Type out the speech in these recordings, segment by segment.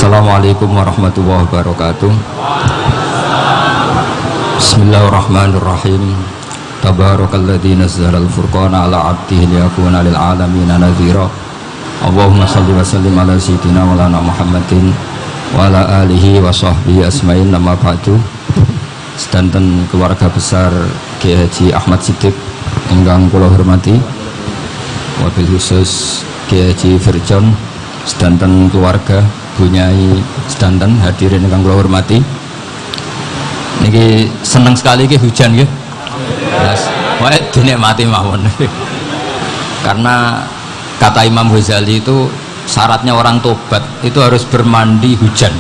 Assalamualaikum warahmatullahi wabarakatuh. Bismillahirrahmanirrahim. Tabarakalladzi nazzala al-furqana ala 'abdihi liyakuna lil 'alamina nadhira. Allahumma shalli wa sallim ala sayyidina wa lana Muhammadin wa ala alihi wa sahbihi asma'in. Nama ba'du. Sedanten keluarga besar Kiai Haji Ahmad Siddiq ingkang kula hormati, wabil khusus Kiai Haji Firjon, sedanten keluarga Bunyai sedanten hadirin ingkang kula hormati. Niki seneng sekali iki hujan nggih. Yes. Wae dinikmati mawon. Karena kata Imam Ghazali itu syaratnya orang tobat itu harus bermandi hujan.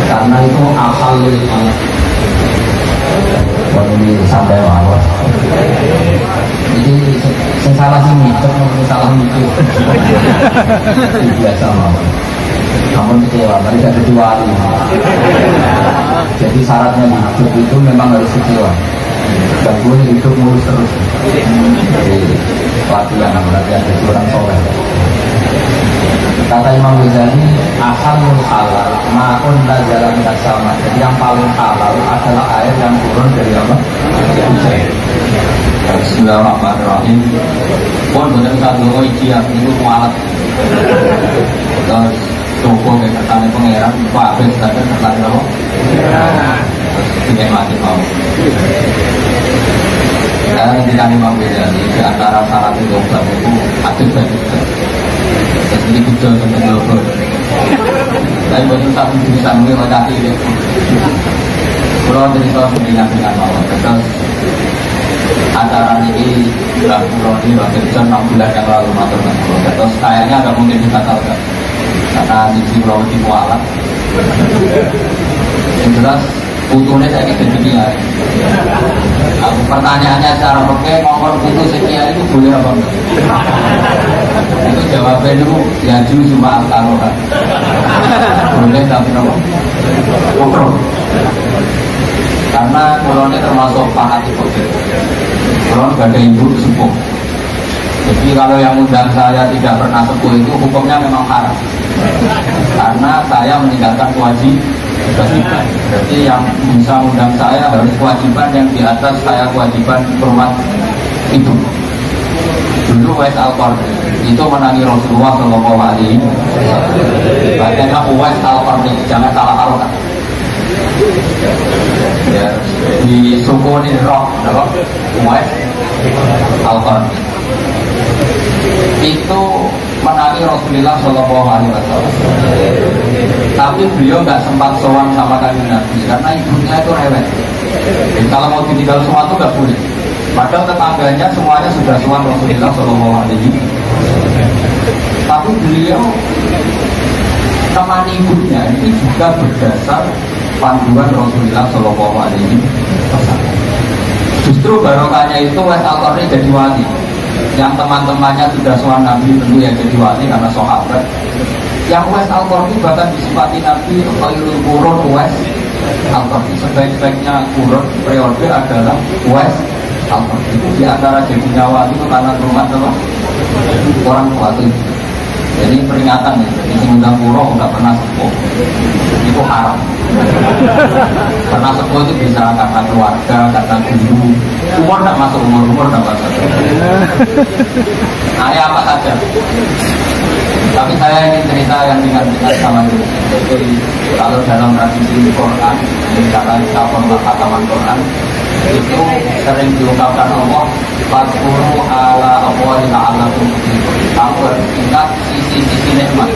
Karena itu akal ini sampai mawon. Jadi sing salah sing mikir, sing salah mikir. Biasa mawon. Namun kecewa, tadi ada dua wali. Jadi syaratnya hidup itu memang harus kecewa. Dan boleh hidup mulus terus. Jadi latihan jadi orang soleh. Kata Imam Ghazali, asalul halal ma'un la jalan minas sama. Jadi yang paling halal adalah air yang turun dari apa? Bismillahirrahmanirrahim. Pun benar satu iki itu kualat. Terus toko kayak katanya pangeran, Pak Abes tadi katanya apa? Tidak mati mau. Sekarang kita Imam Ghazali di antara syarat itu aktif banget. Jadi kita mencoba. Tapi baru satu bisa mengerti ini. Kalau cerita dengan mawon, terus antara ini bulan ini waktu 6 bulan yang lalu matang. Terus kayaknya agak mungkin dibatalkan karena di pulau di Kuala. Yang jelas putunya saya kira sekian. Aku pertanyaannya secara oke, ngomong putu sekian itu boleh apa enggak? Itu jawabnya dulu ya cuma al-karohan. Boleh tapi apa? Kontrol. Karena kolonnya termasuk fanatik kode. Kolon gak ada ibu sepuh. Jadi kalau yang undang saya tidak pernah sepuh itu hukumnya memang haram. Karena saya meninggalkan kewajiban. Berarti yang bisa undang saya harus kewajiban yang di atas saya kewajiban hormat itu. Dulu Uwais Al-Qarni itu menangi Rasulullah Shallallahu Alaihi Wasallam. Bacanya Uwais Al-Qarni, jangan salah harokat. Ya, di suku ini roh, Uwais Al-Qarni itu menangi Rasulullah Shallallahu Alaihi Wasallam. Tapi beliau nggak sempat sowan sama kanjeng Nabi karena ibunya itu rewel. Jadi kalau mau ditinggal sesuatu nggak boleh. Padahal tetangganya semuanya sudah sowan Rasulullah Shallallahu Alaihi Wasallam. Tapi beliau temani ibunya ini juga berdasar panduan Rasulullah Shallallahu Alaihi Wasallam. Justru barokahnya itu Uwais Al-Qarni jadi wali. Yang teman-temannya sudah sowan Nabi tentu yang jadi wali karena sahabat. Yang Uwais Al-Qarni bahkan disifati Nabi khairul qurun Uwais Al-Qarni. Sebaik-baiknya kurun periode adalah Uwais Al-Qarni. Di antara jadinya wali itu karena rumah orang tua itu. Jadi peringatan ya, jadi undang kurung nggak pernah sepuh itu haram. Pernah sepuh itu bisa karena keluarga, karena guru. Umur nggak masuk, umur nggak masuk. Ayah apa saja. Tapi saya ingin cerita yang ringan-ringan sama dulu. Jadi kalau dalam tradisi Quran, misalkan kita pemakaman Quran, itu sering diungkapkan Allah Fadkuru ala Allahi la'alakum kamu harus ingat sisi-sisi nikmat.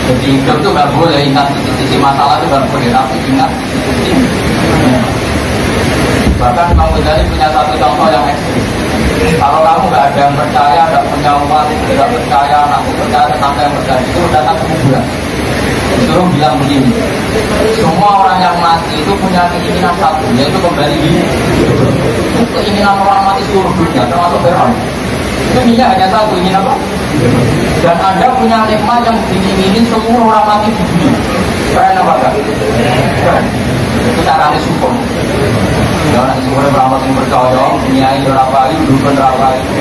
Jadi hidup itu gak boleh ingat sisi-sisi masalah itu gak boleh, tapi ingat sisi-sisi nikmat. Bahkan Imam Ghazali punya satu contoh yang ekstrim. Kalau kamu gak ada yang percaya, gak punya umat, gak percaya, anakku percaya, tetangga yang percaya, itu datang ke kuburan. Disuruh bilang begini, semua orang yang mati itu punya keinginan satu, yaitu kembali hidup. Keinginan orang mati seluruh dunia, termasuk Fir'aun. Itu minyak hanya satu, ingin apa? Dan Anda punya nikmat yang diingini seluruh orang mati di dunia. Keren apa enggak? Keren. Itu caranya syukur. Ya orang syukurnya beramal yang percaya, punya berapa ini, dukun berapa ini.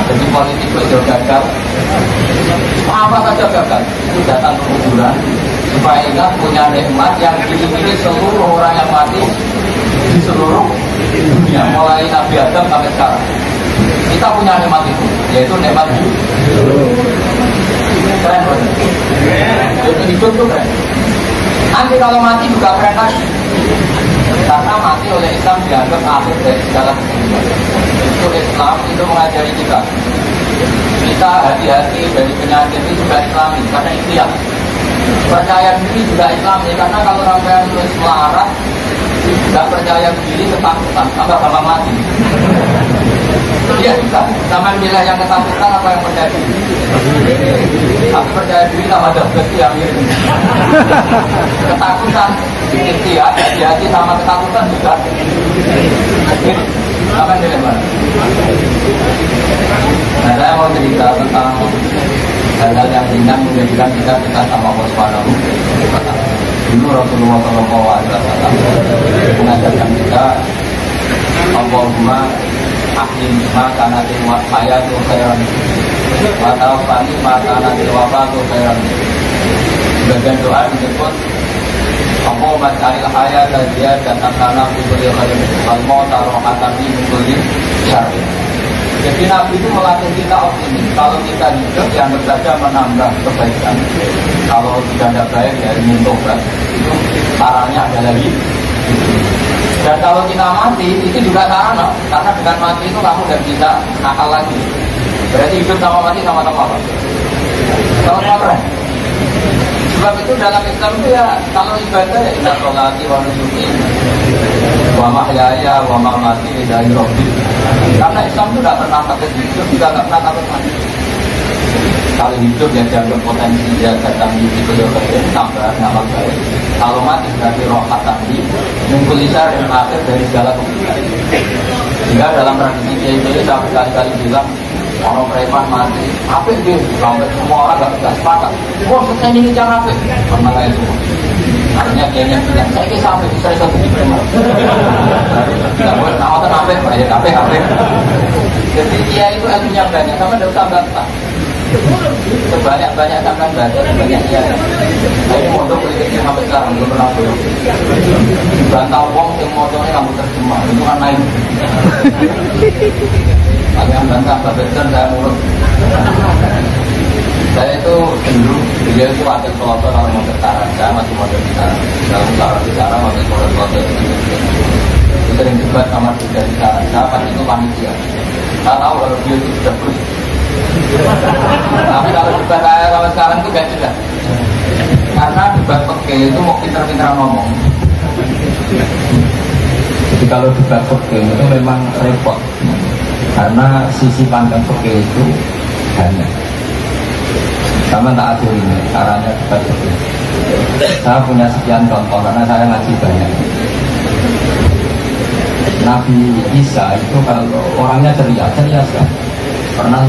Jadi politik itu gagal. Apa saja gagal. Itu datang ke kuburan supaya ingat punya nikmat yang dimiliki seluruh orang yang mati di seluruh dunia, mulai Nabi Adam sampai sekarang. Kita punya nikmat itu, yaitu nikmat hidup. Keren banget. Jadi hidup tuh keren. Nanti kalau mati juga keren lagi. Karena mati oleh Islam dianggap akhir dari segala kehidupan. Itu Islam itu mengajari kita. Kita hati-hati dari penyakit itu juga Islami, karena itu ya. Percaya diri juga Islami, karena kalau sampai terus melarat, tidak percaya diri ketakutan, apa gampang mati. Iya bisa, sama nilai yang ketakutan apa yang percaya diri. Tapi percaya diri sama dapat yang ini. Ketakutan, ikhtiar, hati-hati sama ketakutan juga. Apa nilai mana? Nah, saya mau cerita tentang hal-hal yang ringan menjadikan kita dekat sama Allah Subhanahu wa Ta'ala. Dulu Rasulullah SAW mengajarkan kita, Allahumma ahyin maka nanti hayatu khairan wa tawaffani maka nanti wafatu khairan. Bagian doa disebut Allahumma ja'alil hayata ziyadatan lana fi kulli khairin wal mauta rahmatan min kulli syarrin. Jadi Nabi itu melatih kita optimis. Kalau kita hidup, yang saja menambah kebaikan. Kalau tidak ada baik, ya mentobat. Itu caranya adalah hidup. Dan kalau kita mati, itu juga sarana. Karena dengan mati itu kamu tidak bisa nakal lagi. Berarti hidup sama mati sama-sama apa? Sama-sama keren. Sebab itu dalam Islam itu ya, kalau ibadah ya kita sholati wa nusuki wa mahyaya wa mamati lillahi rabbil. Karena Islam itu tidak pernah takut hidup, juga tidak pernah takut mati. Kalau hidup ya dianggap potensi dia datang di situ tambah nama baik. Kalau mati berarti rohat tadi mengkulisar yang akhir dari segala kebutuhan. Sehingga dalam tradisi dia itu saya berkali-kali bilang, orang preman mati, apa itu? Sampai semua orang gak sepakat. Wah, saya ini jangan apa? Pernah kayak itu. Artinya dia bilang, saya ini sampai saya satu di preman. Tidak boleh, nama apa? Ya apa? Jadi dia itu ilmunya banyak, sama tidak usah bantah. Sebanyak-banyak sampai baca, banyak dia. Saya ini mondok politik sampai sekarang belum pernah boleh. Bantah uang yang mondoknya kamu terjemah, itu kan lain. Kalian bantah babetkan saya mulut. Saya itu dulu dia itu wakil pelopor kalau mau bertaran, saya masih mau bertaran. Dalam usaha bicara wakil pelopor itu sering debat sama dia bicara. Saya pas itu panitia. Saya tahu kalau dia itu sudah berusaha. Tapi kalau debat saya kalau sekarang itu gak jelas. Karena debat peke itu mau pinter-pinteran ngomong. Jadi kalau debat peke itu memang repot. Karena sisi pandang fikih itu banyak. Sama tak ada ini caranya debat fikih. Saya punya sekian contoh karena saya ngaji banyak. Nabi Isa itu kalau orangnya ceria sekali. Pernah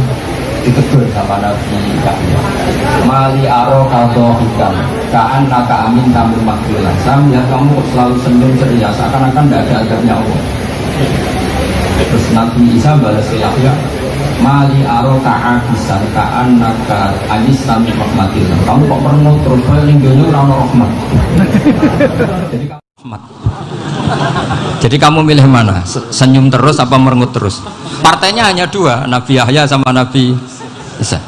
ditegur sama Nabi Yahya. Mali aro kaldo hikam kaan naka amin tamu makbilah. Saya melihat kamu selalu senyum ceria seakan-akan tidak ada adabnya Allah. Terus Nabi Isa balas ke Yahya, mali aro ka'abisan ka'an naka anis sami rahmatillah. Kamu kok pernah terus kaya linggonya rana rahmat. Jadi kamu milih mana? Senyum terus apa merengut terus? Partainya hanya dua, Nabi Yahya sama Nabi Isa.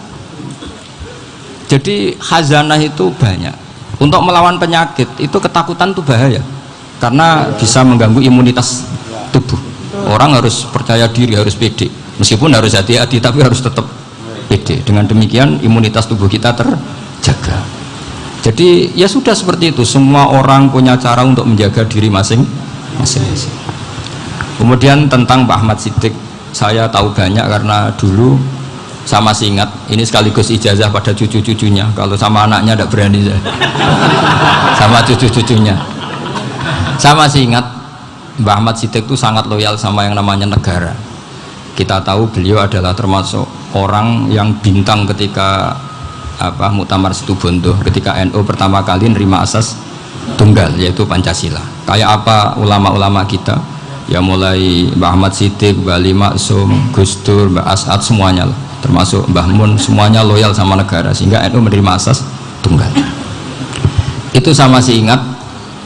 Jadi khazanah itu banyak. Untuk melawan penyakit itu ketakutan itu bahaya. Karena bisa mengganggu imunitas tubuh. Orang harus percaya diri, harus pede. Meskipun harus hati-hati, tapi harus tetap pede. Dengan demikian imunitas tubuh kita terjaga. Jadi ya sudah seperti itu. Semua orang punya cara untuk menjaga diri masing-masing. Kemudian tentang Pak Ahmad Siddiq, saya tahu banyak karena dulu saya masih ingat. Ini sekaligus ijazah pada cucu-cucunya. Kalau sama anaknya tidak berani saya. Sama cucu-cucunya. Saya masih ingat. Mbah Ahmad Siddiq itu sangat loyal sama yang namanya negara. Kita tahu beliau adalah termasuk orang yang bintang ketika Muktamar Situbondo, ketika NU pertama kali nerima asas tunggal yaitu Pancasila. Kayak apa ulama-ulama kita ya, mulai Mbah Ahmad Siddiq, Mbah Ali Maksum, Gus Dur, Mbah As'ad, semuanya lah. termasuk Mbah Mun, semuanya loyal sama negara sehingga NU menerima asas tunggal. Itu saya masih ingat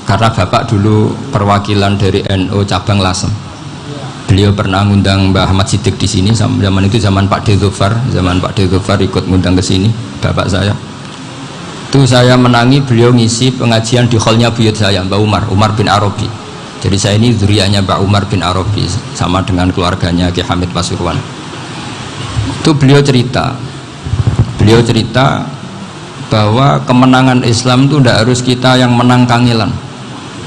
karena Bapak dulu perwakilan dari NU cabang Lasem. Beliau pernah ngundang Mbah Ahmad Siddiq di sini, zaman itu zaman Pak Dzufar ikut ngundang ke sini Bapak saya. Itu saya menangi beliau ngisi pengajian di hallnya buyut saya, Mbak Umar bin Arabi. Jadi saya ini zuriyahnya Mbak Umar bin Arabi sama dengan keluarganya Ki Hamid Pasuruan. Itu beliau cerita bahwa kemenangan Islam itu tidak harus kita yang menang kangelan.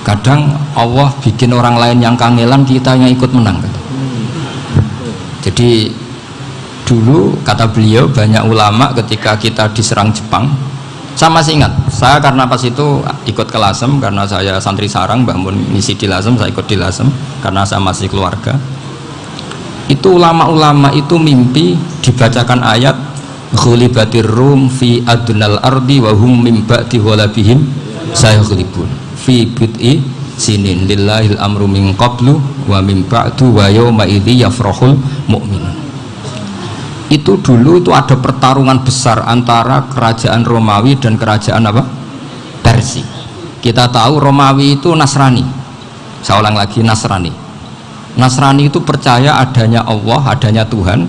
Kadang Allah bikin orang lain yang kangelan, kita yang ikut menang. Jadi dulu kata beliau, banyak ulama ketika kita diserang Jepang, saya masih ingat, saya karena pas itu ikut ke Lasem, karena saya santri sarang, Mbak Mun ngisi di Lasem, saya ikut di Lasem karena saya masih keluarga. Itu ulama-ulama itu mimpi dibacakan ayat ghulibatir rum fi adnal ardi wa hum min ba'di ghalabihim sayaghlibun fi bid'i sinin lillahil amru min qablu wa min ba'du wa yawma idzi yafrahul mu'minun. Itu dulu itu ada pertarungan besar antara kerajaan Romawi dan kerajaan apa? Persia. Kita tahu Romawi itu Nasrani. Saya ulang lagi, Nasrani. Nasrani itu percaya adanya Allah, adanya Tuhan,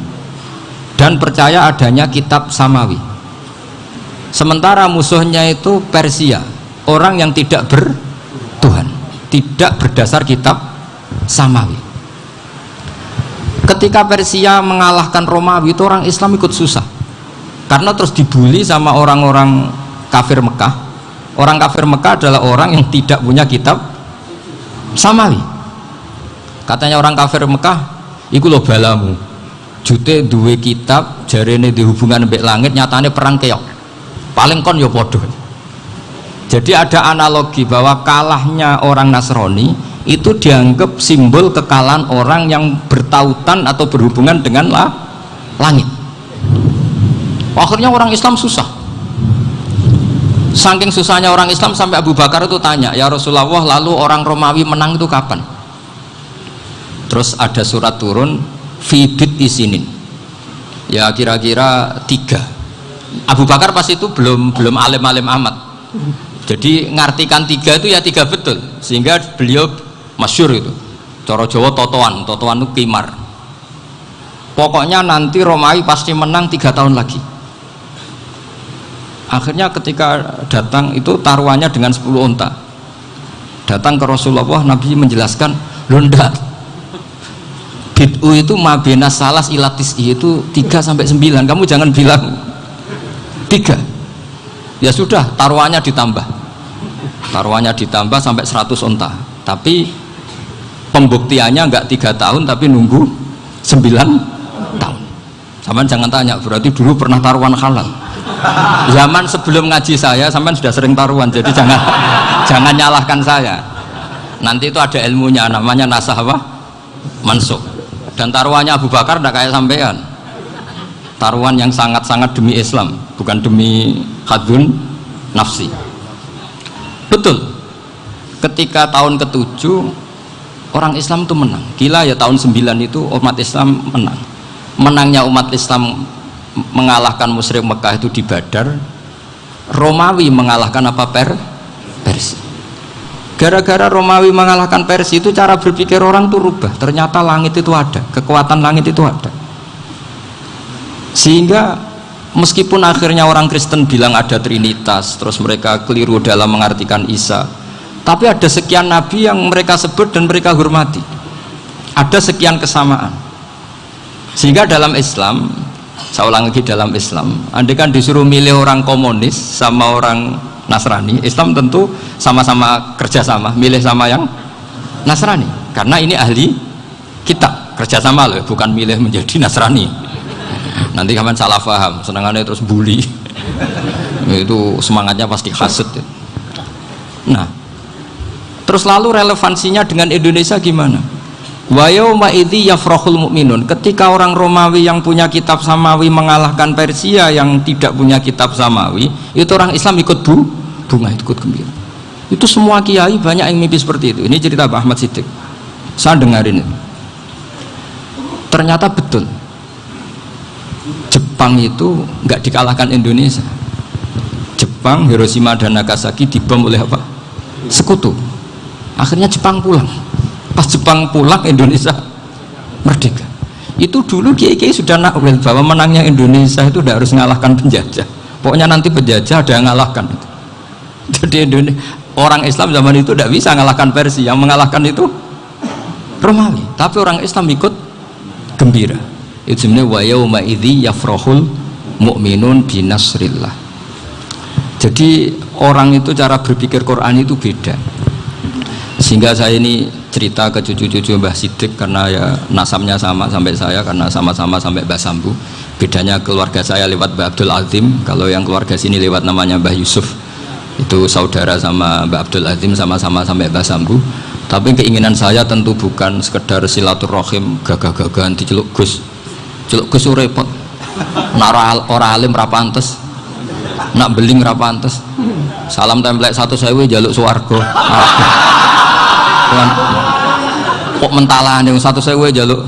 dan percaya adanya kitab samawi. Sementara musuhnya itu Persia, orang yang tidak bertuhan, tidak berdasar kitab samawi. Ketika Persia mengalahkan Romawi, itu orang Islam ikut susah karena terus dibully sama orang-orang kafir Mekah. Orang kafir Mekah adalah orang yang tidak punya kitab samawi. Katanya orang kafir Mekah, iku lho balamu jute duwe kitab jarene di hubungan mbek langit, nyatane perang keok, paling kon ya podo. Jadi ada analogi bahwa kalahnya orang Nasrani itu dianggap simbol kekalahan orang yang bertautan atau berhubungan dengan langit. Akhirnya orang Islam susah. Saking susahnya orang Islam sampai Abu Bakar itu tanya, ya Rasulullah, lalu orang Romawi menang itu kapan? Terus ada surat turun fidit isinin, ya kira-kira 3. Abu Bakar pas itu belum alim-alim amat, jadi ngartikan 3 itu ya 3 betul, sehingga beliau masyhur itu cara Jawa totoan itu kimar. Pokoknya nanti Romawi pasti menang 3 tahun lagi. Akhirnya ketika datang itu taruhannya dengan 10 unta. Datang ke Rasulullah, Nabi menjelaskan, loh ndak, bid'u itu mabena salas ilatis itu 3-9, kamu jangan bilang 3. Ya sudah, taruhannya ditambah sampai 100 unta, tapi pembuktiannya enggak 3 tahun tapi nunggu 9 tahun. Sampean jangan tanya, berarti dulu pernah taruhan halal. Zaman sebelum ngaji saya sampean sudah sering taruhan, jadi jangan nyalahkan saya. Nanti itu ada ilmunya, namanya nasah apa? Mansukh. Dan taruhannya Abu Bakar tidak kayak sampean. Taruhan yang sangat-sangat demi Islam, bukan demi hadun nafsi. Betul. Ketika tahun ke-7 orang Islam itu menang. Gila ya, tahun 9 itu umat Islam menang. Menangnya umat Islam mengalahkan musyrik Mekah itu di Badar. Romawi mengalahkan apa? Persia. Gara-gara Romawi mengalahkan Persia itu cara berpikir orang tuh rubah. Ternyata langit itu ada, kekuatan langit itu ada. Sehingga meskipun akhirnya orang Kristen bilang ada Trinitas, terus mereka keliru dalam mengartikan Isa, tapi ada sekian nabi yang mereka sebut dan mereka hormati. Ada sekian kesamaan. Sehingga dalam Islam, saya ulang lagi, dalam Islam, andai kan disuruh milih orang komunis sama orang Nasrani, Islam tentu sama-sama kerjasama, milih sama yang Nasrani, karena ini ahli kitab, kerjasama loh, bukan milih menjadi Nasrani. Nanti kapan salah paham, senangannya terus bully. Itu semangatnya pasti hasad. Nah, terus lalu relevansinya dengan Indonesia gimana? Wa yauma idzi yafrahul mu'minun, ketika orang Romawi yang punya kitab samawi mengalahkan Persia yang tidak punya kitab samawi, itu orang Islam ikut bunga, ikut gembira. Itu semua kiai banyak yang mimpi seperti itu. Ini cerita Pak Ahmad Siddiq, saya dengarin itu. Ternyata betul. Jepang Jepang itu nggak dikalahkan Indonesia. Jepang, Hiroshima dan Nagasaki dibom oleh apa? Sekutu. Akhirnya Jepang pulang. Pas Jepang pulang, Indonesia merdeka. Itu dulu kiai-kiai sudah nakwil bahwa menangnya Indonesia itu tidak harus mengalahkan penjajah. Pokoknya nanti penjajah ada yang mengalahkan. Jadi orang Islam zaman itu tidak bisa mengalahkan Persia. Yang mengalahkan itu Romawi. Tapi orang Islam ikut gembira. Itu sebenarnya wa yauma idzi yafrahul mu'minun binasrillah. Jadi orang itu cara berpikir Quran itu beda. Sehingga saya ini cerita ke cucu-cucu Mbah Siddiq karena ya nasabnya sama sampai saya, karena sama-sama sampai Mbah Sambu. Bedanya keluarga saya lewat Mbah Abdul Azim, kalau yang keluarga sini lewat namanya Mbah Yusuf. Itu saudara sama Mbah Abdul Azim, sama-sama sampai Mbah Sambu. Tapi keinginan saya tentu bukan sekedar silaturahim gagah-gagahan diceluk Gus. Celuk Gus repot. Nak ora alim ra pantes. Nak beling ra pantes. Salam template 1.000 jaluk swarga. Kok mentalan yang 1.000 jaluk.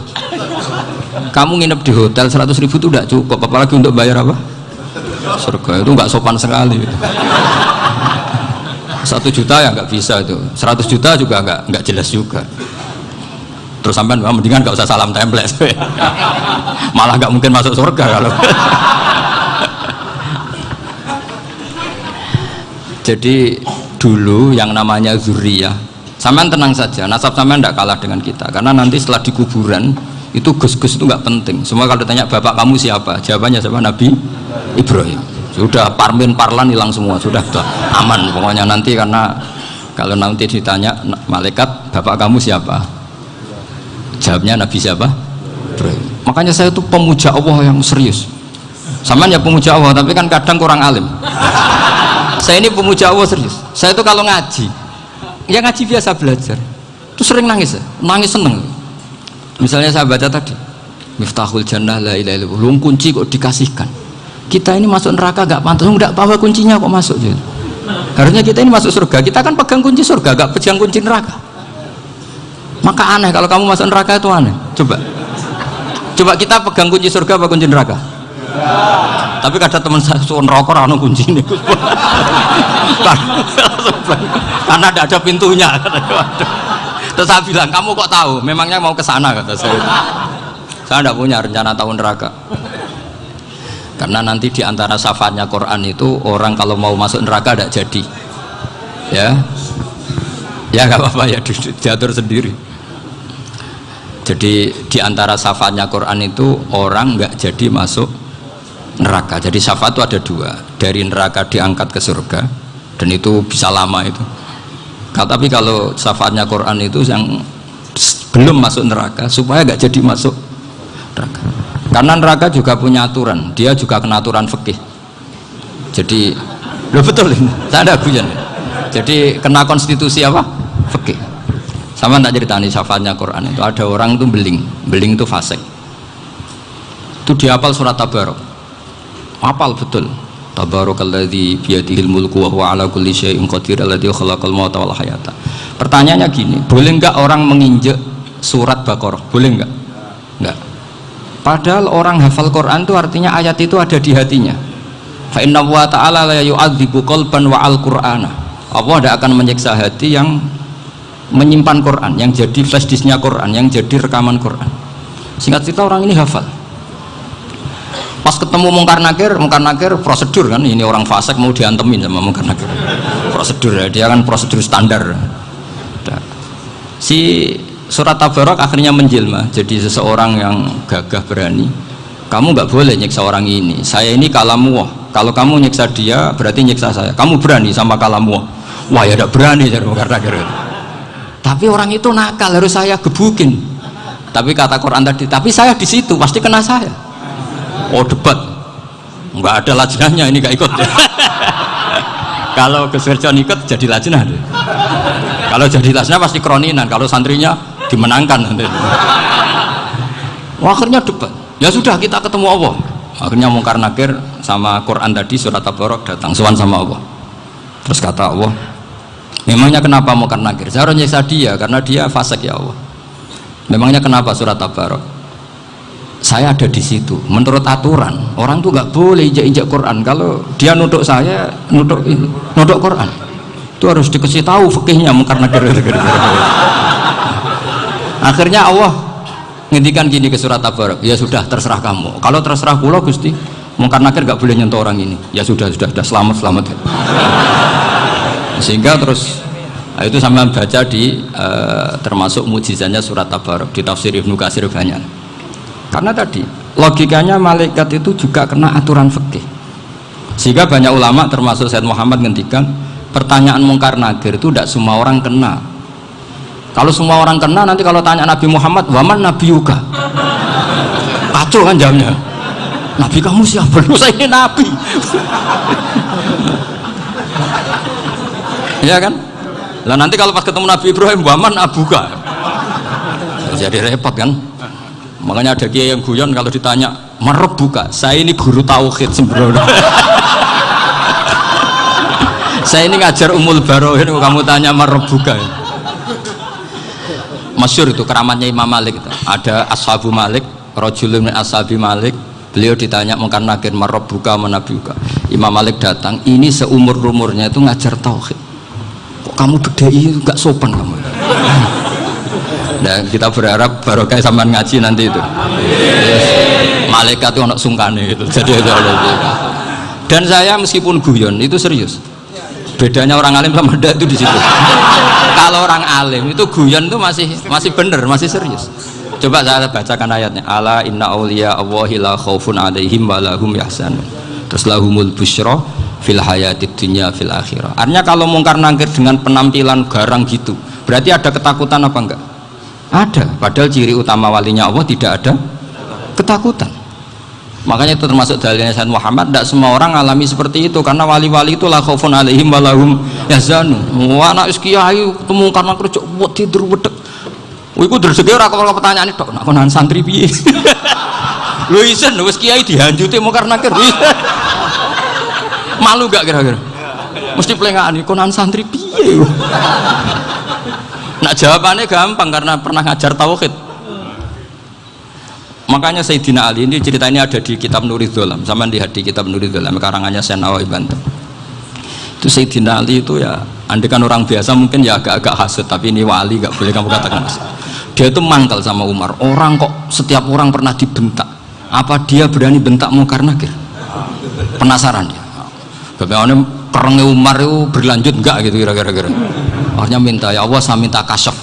Kamu nginep di hotel 100.000 itu tidak cukup, apalagi untuk bayar apa? Surga. Itu nggak sopan sekali. 1 juta ya nggak bisa itu. 100 juta juga nggak jelas juga. Terus sampai mendingan nggak usah salam template. Malah nggak mungkin masuk surga kalau. Jadi dulu yang namanya zuriyah, sampean tenang saja, nasab sampean tidak kalah dengan kita, karena nanti setelah di kuburan itu gus-gus itu nggak penting. Semua kalau ditanya bapak kamu siapa, jawabannya siapa? Nabi Ibrahim. Sudah parmin parlan hilang semua, sudah aman pokoknya nanti. Karena kalau nanti ditanya malaikat bapak kamu siapa, jawabnya Nabi siapa? Ibrahim. Makanya saya itu pemuja Allah yang serius. Sampean ya pemuja Allah, tapi kan kadang kurang alim. Saya ini pemuja Allah serius. Saya itu kalau ngaji, ya ngaji biasa belajar, itu sering nangis, nangis seneng. Misalnya saya baca tadi, Miftahul Jannah la ilaha illallah, lu kunci kok dikasihkan. Kita ini masuk neraka gak pantas, enggak bawa kuncinya kok masuk. Gitu. Harusnya kita ini masuk surga, kita kan pegang kunci surga, gak pegang kunci neraka. Maka aneh kalau kamu masuk neraka itu aneh. Coba kita pegang kunci surga apa kunci neraka? Tapi kadang teman saya suon rokok anu kunci ini karena tidak ada pintunya. Terus saya bilang, kamu kok tahu? Memangnya mau ke sana, kata saya. Saya tidak punya rencana tahu neraka. Karena nanti di antara syafaatnya Quran itu orang kalau mau masuk neraka tidak jadi. Ya nggak apa-apa ya, diatur sendiri. Jadi di antara syafaatnya Quran itu orang nggak jadi masuk neraka. Jadi syafaat itu ada 2, dari neraka diangkat ke surga, dan itu bisa lama itu. Tapi kalau syafaatnya Quran itu yang belum masuk neraka supaya nggak jadi masuk neraka. Karena neraka juga punya aturan, dia juga kena aturan fikih. Jadi betul ini, saya ada guyon. Jadi kena konstitusi apa? Fikih. Sama tak ceritani syafaatnya Quran itu ada orang itu beling itu fasik. Itu dihafal surat Tabarok. Hafal betul. Tabarakalladzi biyadihil mulku wa huwa ala kulli syai'in qadir alladzi khalaqal mauta wal hayata. Pertanyaannya gini, boleh enggak orang menginjek surat Baqarah? Boleh enggak? Enggak. Padahal orang hafal Quran itu artinya ayat itu ada di hatinya. Fa inna wa ta'ala la yu'adzibu qalban wa al-Qur'ana. Allah tidak akan menyiksa hati yang menyimpan Quran, yang jadi flash disknya Quran, yang jadi rekaman Quran. Singkat cerita orang ini hafal. Pas ketemu Mungkar Nakir prosedur kan, ini orang fasik mau diantemin sama Mungkar Nakir. Prosedur ya, dia kan prosedur standar. Si surat Tabarok akhirnya menjelma jadi seseorang yang gagah berani. Kamu nggak boleh nyiksa orang ini. Saya ini kalamullah. Kalau kamu nyiksa dia berarti nyiksa saya. Kamu berani sama kalamullah. Wah ya tidak berani jadi Mungkar Nakir. Tapi orang itu nakal, harus saya gebukin. Tapi kata Quran tadi, tapi saya di situ pasti kena saya. Oh debat, nggak ada lajnahnya, ini gak ikut. Kalau Gus Wirjon ikut jadi lajnah. Kalau jadi lajnah pasti kroninan, kalau santrinya dimenangkan nanti. Akhirnya debat. Ya sudah kita ketemu Allah. Akhirnya Mungkar Nakir sama Quran tadi surat Tabarok datang sowan sama Allah. Terus kata Allah, memangnya kenapa Mungkar Nakir? Saya harus nyiksa dia karena dia fasik ya Allah. Memangnya kenapa surat Tabarok? saya ada di situ. Menurut aturan orang tuh nggak boleh injak-injak Quran. Kalau dia nuduk saya, nuduk Quran, itu harus dikasih tahu fikihnya mungkar nakir. Akhirnya Allah ngendikan gini ke surat Tabarak, ya sudah terserah kamu. Kalau terserah kula Gusti, mungkar nakir nggak boleh nyentuh orang ini. Ya sudah selamat. Sehingga terus itu sama baca di termasuk mujizatnya surat Tabarak di tafsir Ibnu Katsir banyak. Karena tadi logikanya malaikat itu juga kena aturan fikih. Sehingga banyak ulama termasuk Said Muhammad ngendikan pertanyaan mungkar nakir itu tidak semua orang kena. Kalau semua orang kena, nanti kalau tanya Nabi Muhammad, waman Nabi Yuga, kacau kan jamnya. Nabi kamu siapa? Lu saya ini Nabi. Ya kan? Lah nanti kalau pas ketemu Nabi Ibrahim, waman Abuka, jadi repot kan? Makanya ada kiai yang guyon kalau ditanya merebuka, saya ini guru tauhid sembrono. Saya ini ngajar Ummul Barohin, kamu tanya merebuka. Masyhur itu keramatnya Imam Malik itu. Ada Ashabu Malik, rajulun min ashabi Malik, beliau ditanya mungkar nakir marabbuka manabiuka. Imam Malik datang, ini seumur-umurnya itu ngajar tauhid. Kok kamu bedai enggak sopan kamu? Nah, kita berharap barokah sampean ngaji nanti itu. Malaikat itu anak sungkane gitu. Jadi dan saya meskipun guyon itu serius. Bedanya orang alim sama ndak itu di situ. Kalau orang alim itu guyon itu masih bener, masih serius. Coba saya bacakan ayatnya. Ala inna auliya Allahi la khaufun alaihim wa lahum yahzanun. Terus lahumul busyra fil hayatid dunya fil akhirah. Artinya kalau mungkar nakir dengan penampilan garang gitu, berarti ada ketakutan apa enggak? Ada. Padahal ciri utama walinya Allah tidak ada ketakutan. Makanya itu termasuk dalilnya Sayyid Muhammad, tidak semua orang alami seperti itu karena wali-wali itu la khaufun alaihim wa lahum yahzanun. Anak kiai ketemu karena kerja buat tidur wedek. Iku rezeki ora kok pertanyaan itu, nak konan santri piye? Lho isen wis kiai dihanjuti mau karena nakir. Malu gak kira-kira? Mesti pelengahan konan santri piye? Nak jawabannya gampang karena pernah ngajar tauhid. Makanya Sayyidina Ali ini cerita ini ada di kitab Nurul Dholam, sama di kitab Nurul Dholam karangannya Syekh Nawawi Banten. Itu Sayyidina Ali itu ya, andekan orang biasa mungkin ya agak-agak hasut, tapi ini wali gak boleh kamu katakan hasut. Dia itu mangkal sama Umar. Orang kok setiap orang pernah dibentak, apa dia berani bentak mungkar nakir? Penasaran dia. Bagaimana perangnya Umar itu berlanjut enggak gitu kira-kira. Akhirnya minta, ya Allah saya minta kasyaf.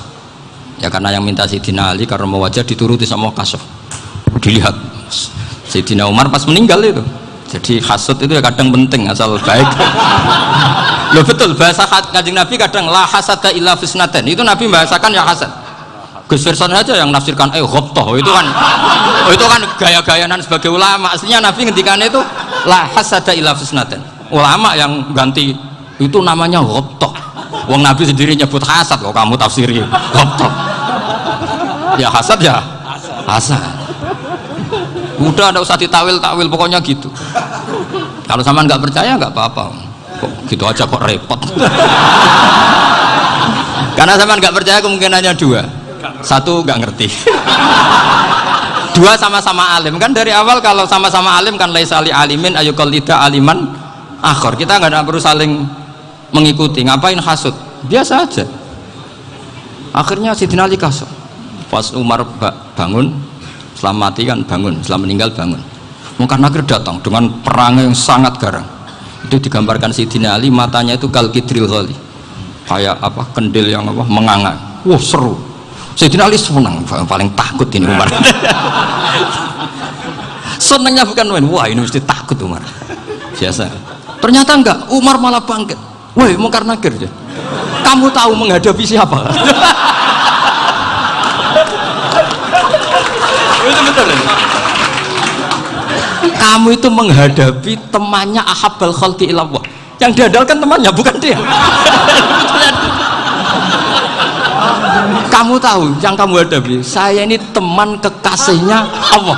Ya karena yang minta Sayyidina Ali karena mau wajah dituruti sama kasyaf. Dilihat Sayyidina Umar pas meninggal itu. Jadi hasud itu ya kadang penting asal baik. Loh betul, bahasa Kanjeng Nabi kadang la hasada illa fisnaten. Itu Nabi membahasakan ya hasad. Gus Firson aja yang nafsirkan ghobtoh itu kan gaya-gayanan sebagai ulama. Aslinya Nabi ngendikannya itu la hasada illa fisnaten. Ulama yang ganti itu namanya ghobtoh. Wong Nabi sendiri nyebut hasad kok kamu tafsiri ghobtoh. Ya hasad ya hasad. Udah ada usah ditawil-tawil pokoknya gitu. Kalau sama nggak percaya nggak apa-apa. Kok gitu aja kok repot. Karena sama nggak percaya kemungkinannya dua. Satu nggak ngerti. Dua sama-sama alim kan dari awal kalau sama-sama alim kan laisa li alimin ayuqallida aliman akhir. Kita nggak perlu saling mengikuti. Ngapain hasud? Biasa aja. Akhirnya Sayyidina Ali kasut. Pas Umar bangun. Setelah mati kan bangun, setelah meninggal bangun. Mungkar nakir datang dengan perang yang sangat garang. Itu digambarkan Sayyidina Ali matanya itu kal kidril ghali. Kayak apa? Kendil yang apa? Menganga. Wah seru. Sayyidina Ali senang, paling takut ini Umar. Senangnya bukan main, wah ini mesti takut Umar. Biasa. Ternyata enggak, Umar malah bangkit. Woi, mungkar nakir ya. Kamu tahu menghadapi siapa? Itu betul ya? Kamu itu menghadapi temannya ahabbal khalqi ilallah. Yang diandalkan temannya bukan dia. Kamu tahu yang kamu hadapi, saya ini teman kekasihnya Allah.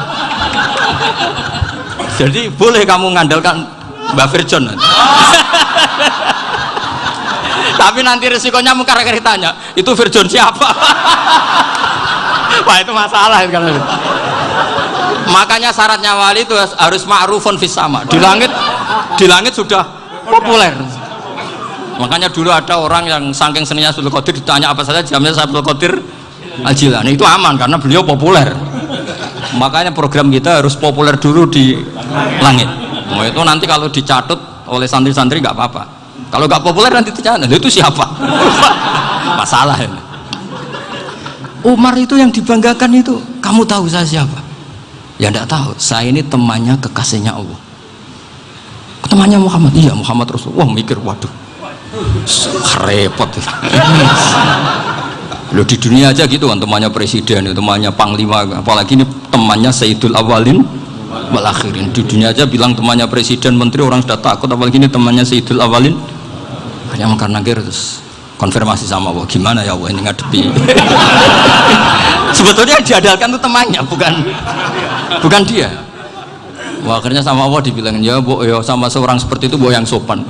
Jadi boleh kamu mengandalkan Mbak Firjon. Tapi nanti resikonya mungkar nakir tanya, itu Firjon siapa? Wah itu masalah kan. Makanya syaratnya wali itu harus ma'rufun fis sama. Di langit sudah populer. Makanya dulu ada orang yang saking seninya Abdul Qadir ditanya apa saja jamnya Abdul Qadir Al-Jilani, itu aman karena beliau populer. Makanya program kita harus populer dulu di langit. Nah, itu nanti kalau dicatut oleh santri-santri nggak apa-apa. Kalau nggak populer nanti dicatat, itu siapa? Masalah ini. Umar itu yang dibanggakan itu, kamu tahu saya siapa? Ya enggak tahu, saya ini temannya kekasihnya Allah. Temannya Muhammad, iya Muhammad Rasul. Wah mikir, waduh, repot. Loh di dunia aja gitu kan, temannya presiden, temannya panglima, apalagi ini temannya Sayyidul Awalin wal Akhirin. Di dunia aja bilang temannya presiden, menteri, orang sudah takut, apalagi ini temannya Sayyidul Awalin. Hanya karena terus konfirmasi sama Allah, gimana ya Allah ini ngadepi. Sebetulnya yang diadalkan itu temannya, bukan dia. Wah, akhirnya sama Allah dibilang, ya bu, ya sama seorang seperti itu bu yang sopan.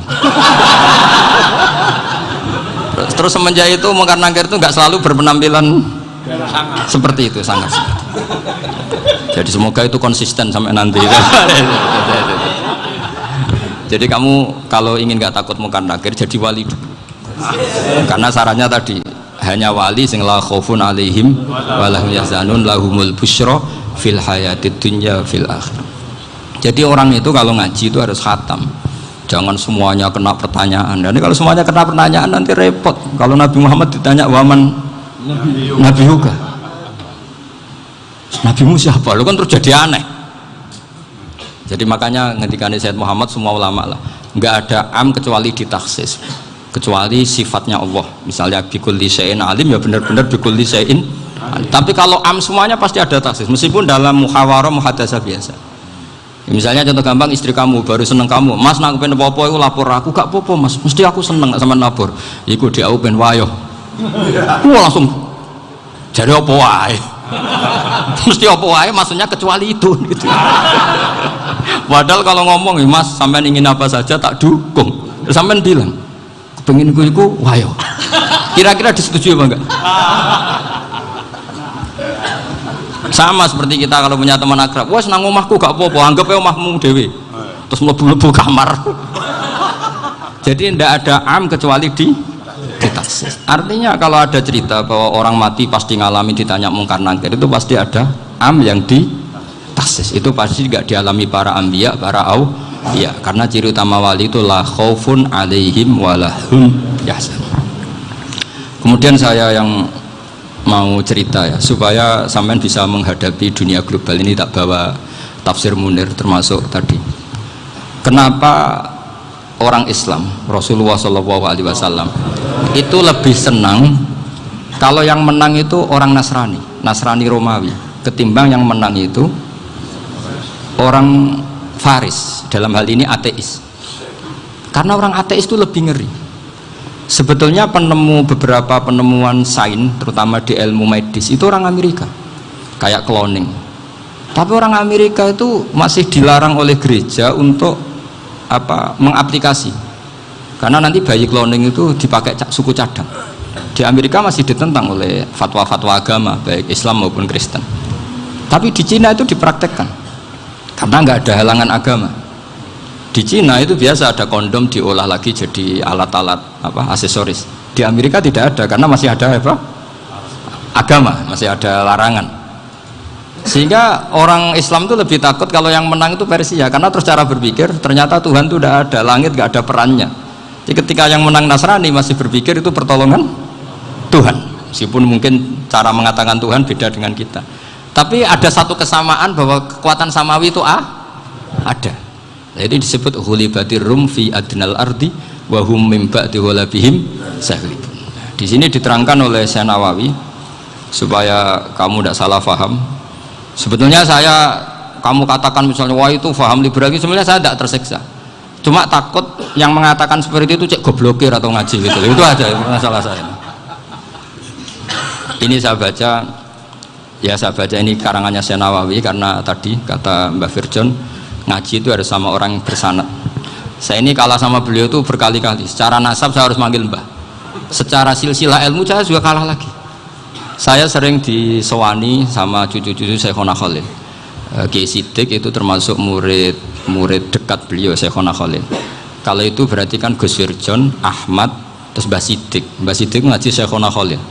Terus semenjak itu Mungkar Nakir itu nggak selalu berpenampilan seperti itu, sangat. Jadi semoga itu konsisten sampai nanti. Jadi kamu kalau ingin nggak takut Mungkar Nakir, jadi wali dulu. Karena syaratnya tadi hanya wali sing la khaufun alaihim wa lahum yahzanun lahumul busyra fil hayatid dunya fil akhirah. Jadi orang itu kalau ngaji itu harus khatam. Jangan semuanya kena pertanyaan. Dan kalau semuanya kena pertanyaan nanti repot. Kalau Nabi Muhammad ditanya waman Nabi juga. Nabimu siapa? Lu kan terus jadi aneh. Jadi makanya ngendikane Sayyid Muhammad semua ulama lah, nggak ada am kecuali ditaksis. Kecuali sifatnya Allah, misalnya bikulli syai'in alim, ya benar-benar bikulli syai'in alim. Tapi kalau am semuanya pasti ada taksis, meskipun dalam muhawarah muhadasah biasa. Misalnya contoh gampang, istri kamu baru seneng kamu, mas nak pengen apa-apa itu lapor aku, gak apa-apa mas, mesti aku seneng sama lapor. Iku dia aku pengen wayo, langsung jadi apa wae. Mesti apa wae, maksudnya kecuali itu gitu. Padahal kalau ngomong, mas sampean ingin apa saja tak dukung, sampean bilang pengen gue wayo, kira-kira disetujui apa enggak? Sama seperti kita kalau punya teman akrab, wah senang omahku gak apa-apa, anggap ya omahmu dewi, terus mlebu-mlebu kamar. Jadi tidak ada am kecuali di taksis. Artinya kalau ada cerita bahwa orang mati pasti ngalami ditanya Mungkar Nakir, itu pasti ada am yang di taksis. Itu pasti tidak dialami para ambiya, para ya, karena ciri utama wali itu la khaufun alaihim walahum yahzanun. Kemudian saya yang mau cerita ya, supaya sampean bisa menghadapi dunia global ini, tak bawa tafsir Munir termasuk tadi. Kenapa orang Islam, Rasulullah SAW itu lebih senang kalau yang menang itu orang Nasrani Romawi, ketimbang yang menang itu orang Faris, dalam hal ini ateis. Karena orang ateis itu lebih ngeri. Sebetulnya beberapa penemuan sains, terutama di ilmu medis, itu orang Amerika, kayak cloning. Tapi orang Amerika itu masih dilarang oleh gereja untuk mengaplikasi. Karena nanti bayi cloning itu dipakai suku cadang. Di Amerika masih ditentang oleh fatwa-fatwa agama, baik Islam maupun Kristen. Tapi di Cina itu dipraktekkan. Karena nggak ada halangan agama. Di Cina itu biasa ada kondom diolah lagi jadi alat-alat aksesoris. Di Amerika tidak ada karena masih ada agama, masih ada larangan. Sehingga orang Islam itu lebih takut kalau yang menang itu Persia, karena terus cara berpikir ternyata Tuhan itu tidak ada, langit nggak ada perannya. Jadi ketika yang menang Nasrani masih berpikir itu pertolongan Tuhan, meskipun mungkin cara mengatakan Tuhan beda dengan kita. Tapi ada satu kesamaan bahwa kekuatan samawi itu ada. Jadi disebut ghulibatir rum fi adnal ardi wa hum min ba'di ghalabihim saghlibun. Di sini diterangkan oleh Syekh Nawawi supaya kamu tidak salah paham. Sebetulnya kamu katakan misalnya wah itu paham liberal, sebenarnya saya tidak tersiksa. Cuma takut yang mengatakan seperti itu cek goblokir atau ngaji gitu. Itu aja masalah saya. Ini saya baca ini karangannya Syekh Nawawi, karena tadi kata Mbak Firjon ngaji itu harus sama orang bersanad. Saya ini kalah sama beliau itu berkali-kali. Secara nasab saya harus manggil Mbah. Secara silsilah ilmu saya juga kalah lagi. Saya sering disewani sama cucu-cucu Syekhona Khalil. Kiai Siddiq itu termasuk murid dekat beliau Syekhona Khalil. Kalau itu berarti kan Gus Wirjon, Ahmad, terus Mbah Siddiq. Mbah Siddiq ngaji Syekhona Khalil.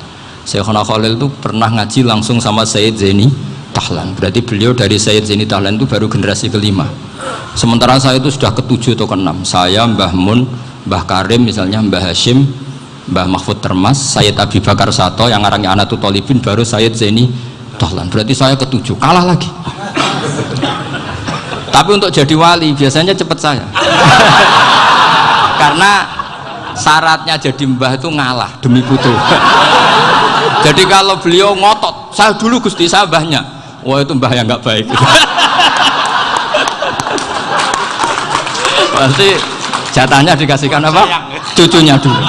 Syekhona Khalil itu pernah ngaji langsung sama Sayyid Zaini Tahlan. Berarti beliau dari Sayyid Zaini Tahlan itu baru generasi kelima. Sementara saya itu sudah ke-7 atau ke-6. Saya, Mbah Mun, Mbah Karim misalnya, Mbah Hashim, Mbah Mahfud Termas, Sayyid Abi Bakar Sato yang arangnya Anatul Talibin, baru Sayyid Zaini Tahlan. Berarti saya ke-7, kalah lagi. Tapi untuk jadi wali biasanya cepat saya. Karena syaratnya jadi mbah itu ngalah demi putu. Jadi kalau beliau ngotot, saya dulu Gusti, saya mbahnya, wah itu mbah yang nggak baik. Pasti jatahnya dikasihkan apa? Cucunya dulu.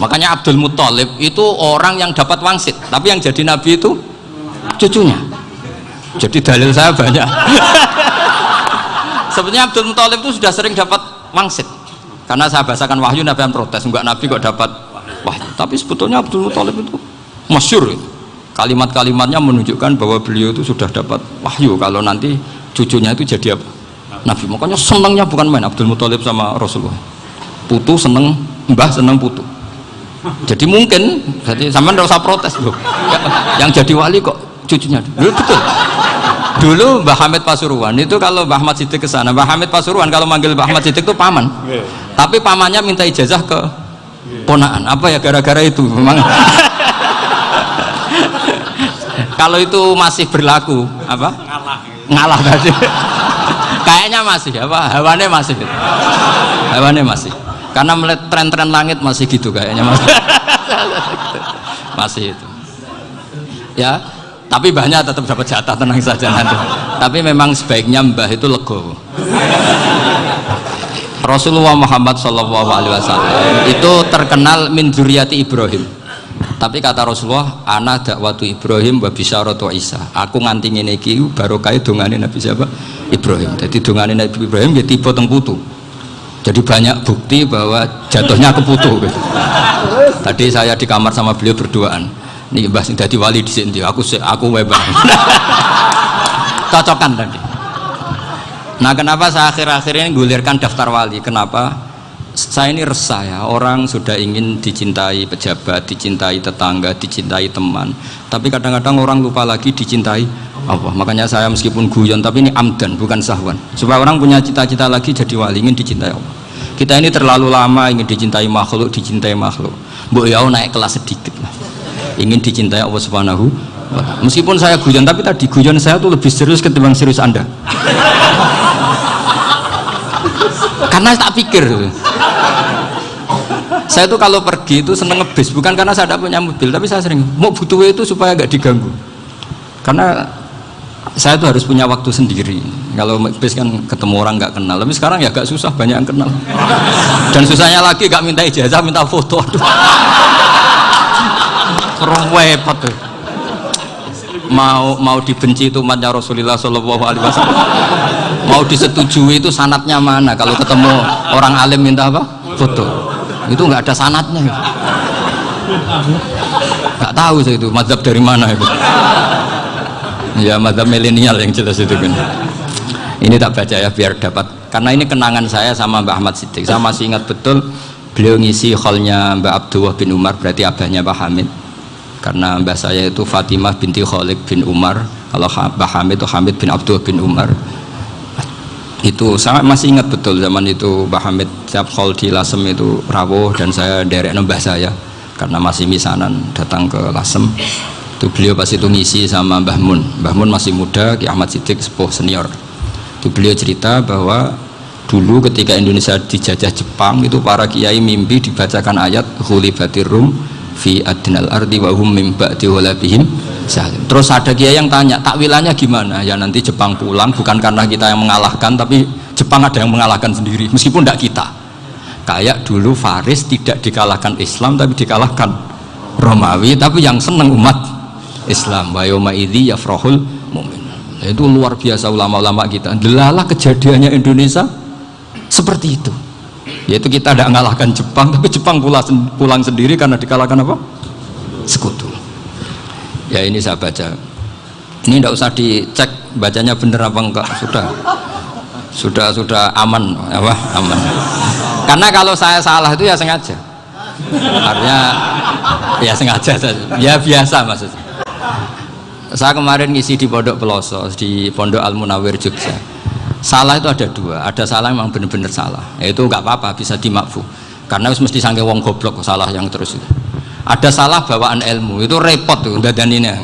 Makanya Abdul Muthalib itu orang yang dapat wangsit, tapi yang jadi nabi itu cucunya. Jadi dalil saya banyak. Sebenarnya Abdul Muthalib itu sudah sering dapat wangsit. Karena saya bahasakan wahyu, Nabi yang protes, enggak nabi kok dapat wahyu. Tapi sebetulnya Abdul Muthalib itu masyhur. Kalimat-kalimatnya menunjukkan bahwa beliau itu sudah dapat wahyu kalau nanti cucunya itu jadi apa? Nabi. Makanya senangnya bukan main Abdul Muthalib sama Rasulullah. Putu seneng, mbah seneng putu. Jadi mungkin, jadi sampean enggak usah protes loh. Yang jadi wali kok cucunya dulu. Betul. Dulu Mbah Hamid Pasuruan itu kalau Mbah Ahmad Siddiq ke sana, Mbah Hamid Pasuruan kalau manggil Mbah Ahmad Siddiq itu paman. Tapi pamannya minta ijazah ke ponaan. Apa ya gara-gara itu memang. Kalau itu masih berlaku apa? Ngalah tadi. Kayaknya masih apa? Hawane masih. Hawane masih. Karena melihat tren-tren langit masih gitu kayaknya masih. Masih itu. Ya, tapi mbahnya tetap dapat jatah, tenang saja nanti. Tapi memang sebaiknya mbah itu legowo. Rasulullah Muhammad SAW itu terkenal min dzurriyyati Ibrahim. Tapi kata Rasulullah, ana dakwatu Ibrahim wa bisyaratu Isa. Aku nganti ngene iki barokah dongane Nabi siapa? Ibrahim. Jadi dongane Nabi Ibrahim ya tiba teng putu. Jadi banyak bukti bahwa jatuhnya ke putu gitu. Tadi saya di kamar sama beliau berduaan. Nih Mbah sing dadi wali di sini, aku webang. Cocokan tadi. Nah, kenapa saya akhir-akhir ini gulirkan daftar wali? Kenapa? Saya ini resah ya, orang sudah ingin dicintai pejabat, dicintai tetangga, dicintai teman. Tapi kadang-kadang orang lupa lagi dicintai Allah. Makanya saya meskipun guyon, tapi ini amdan, bukan sahwan. Supaya orang punya cita-cita lagi jadi wali, ingin dicintai Allah. Kita ini terlalu lama ingin dicintai makhluk. Mbok ya naik kelas sedikit lah. Ingin dicintai Allah Subhanahu wa Ta'ala. Meskipun saya guyon, tapi tadi guyon saya tuh lebih serius ketimbang serius Anda. Karena tak pikir saya tuh kalau pergi itu seneng ngebis, bukan karena saya tidak punya mobil, tapi saya sering mau butuh itu supaya gak diganggu. Karena saya tuh harus punya waktu sendiri. Kalau ngebis kan ketemu orang gak kenal, tapi sekarang ya gak susah, banyak yang kenal. Dan susahnya lagi gak minta ijazah, minta foto. Repot tuh. Mau dibenci itu umatnya Rasulullah Shallallahu Alaihi Wasallam, mau disetujui itu sanatnya mana? Kalau ketemu orang alim minta apa? Foto. Itu nggak ada sanatnya. Nggak tahu saya itu mazhab dari mana itu. Ya mazhab milenial yang jelas itu kan. Ini tak baca ya biar dapat. Karena ini kenangan saya sama Mbah Ahmad Siddiq. Saya masih ingat betul beliau ngisi hallnya Mbah Abdullah bin Umar, berarti abahnya Mbah Hamid. Karena mbah saya itu Fatimah binti Khalid bin Umar, kalau Mbah Hamid itu Hamid bin Abdullah bin Umar. Itu saya masih ingat betul zaman itu Mbah Hamid tiap hall di Lasem itu rawuh dan saya derek mbah saya karena masih misanan datang ke Lasem. Itu beliau pas itu ngisi sama Mbah Mun. Mbah Mun masih muda, Ki Ahmad Siddiq sepuh senior. Itu beliau cerita bahwa dulu ketika Indonesia dijajah Jepang itu para kiai mimpi dibacakan ayat Ghulibatir Rum fi adnal ardi wa hum min ba'di ghalabihim salim. Terus ada kiai yang tanya, takwilannya gimana? Ya nanti Jepang pulang bukan karena kita yang mengalahkan, tapi Jepang ada yang mengalahkan sendiri meskipun tidak kita. Kayak dulu Faris tidak dikalahkan Islam tapi dikalahkan Romawi, tapi yang senang umat Islam. Wa yauma idzi yafrahul mu'min. Itu luar biasa ulama-ulama kita. Delalah kejadiannya Indonesia seperti itu. Yaitu kita tidak mengalahkan Jepang, tapi Jepang pulang sendiri karena dikalahkan apa? Sekutu. Ya ini saya baca. Ini tidak usah dicek bacanya bener apa enggak, sudah aman apa aman. Karena kalau saya salah itu ya sengaja, artinya ya sengaja ya biasa maksudnya. Saya kemarin ngisi di Pondok Peloso, di Pondok Al Munawir Jogja. Salah itu ada dua, ada salah memang benar-benar salah, itu nggak apa-apa, bisa dimakfu karena mesti sangke wong goblok salah yang terus itu. Ada salah bawaan ilmu, itu repot tuh dadaninnya.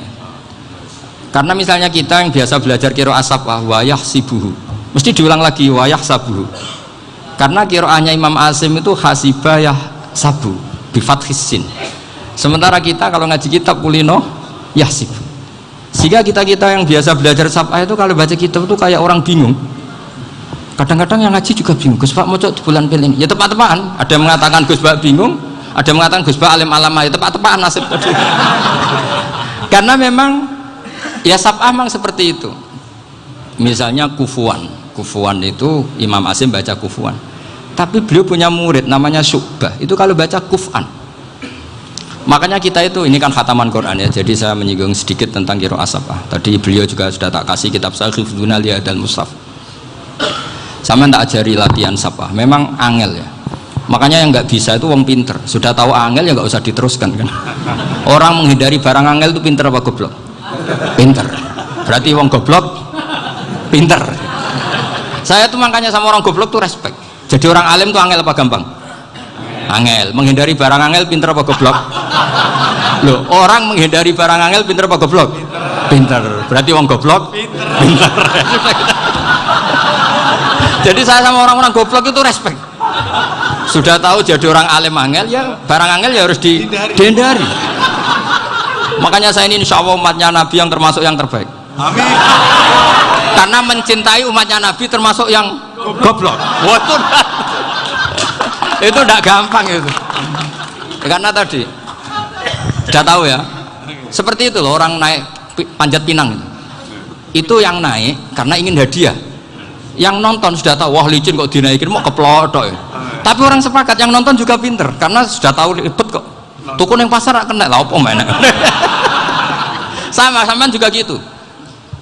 Karena misalnya kita yang biasa belajar qiraah sabah wayah sibuhu, mesti diulang lagi wayah sabuhu. Karena qiraahnya Imam Asim itu hasibah sabu bifathis sin. Sementara kita kalau ngaji kitab kulino yahsib. Sehingga kita yang biasa belajar sabah itu kalau baca kitab itu kayak orang bingung. Kadang-kadang yang ngaji juga bingung. Gus Pak mau di bulan pilih ya tepat-tepatan. Ada yang mengatakan Gus Pak bingung, ada yang mengatakan Gus Pak alim alama ya tepat-tepatan nasib tadi. Karena memang ya sabah memang seperti itu. Misalnya kufuan itu Imam Asim baca kufuan. Tapi beliau punya murid namanya Syu'bah. Itu kalau baca kuf'an. Makanya kita itu, ini kan khataman Quran ya, jadi saya menyinggung sedikit tentang qiraah sabah. Tadi beliau juga sudah tak kasih kitab saya Hifdzuna Liyadal Mushaf. Sama tak ajari latihan sabah, memang angel ya. Makanya yang nggak bisa itu wong pinter, sudah tahu angel ya nggak usah diteruskan kan. Orang menghindari barang angel itu pinter apa goblok? Pinter. Berarti wong goblok pinter. Saya tuh makanya sama orang goblok tuh respect. Jadi orang alim tuh angel apa gampang? Angel. Menghindari barang angel pinter apa goblok? Loh, orang menghindari barang angel pinter apa goblok? Pinter. Berarti wong goblok pinter. Jadi saya sama orang-orang goblok itu respect. Sudah tahu jadi orang alim angel ya barang angel ya harus dihindari. Makanya saya ini insya Allah umatnya Nabi yang termasuk yang terbaik. Amin. Karena mencintai umatnya Nabi termasuk yang goblok. Waduh. Itu tidak gampang itu. Karena tadi sudah tahu ya. Seperti itu loh orang naik panjat pinang itu yang naik karena ingin hadiah. Yang nonton sudah tahu wah licin kok dinaikin mau keplodok ya. Tapi orang sepakat yang nonton juga pinter karena sudah tahu ribet kok. Tukun yang pasar kena lah apa mana. Sama juga gitu.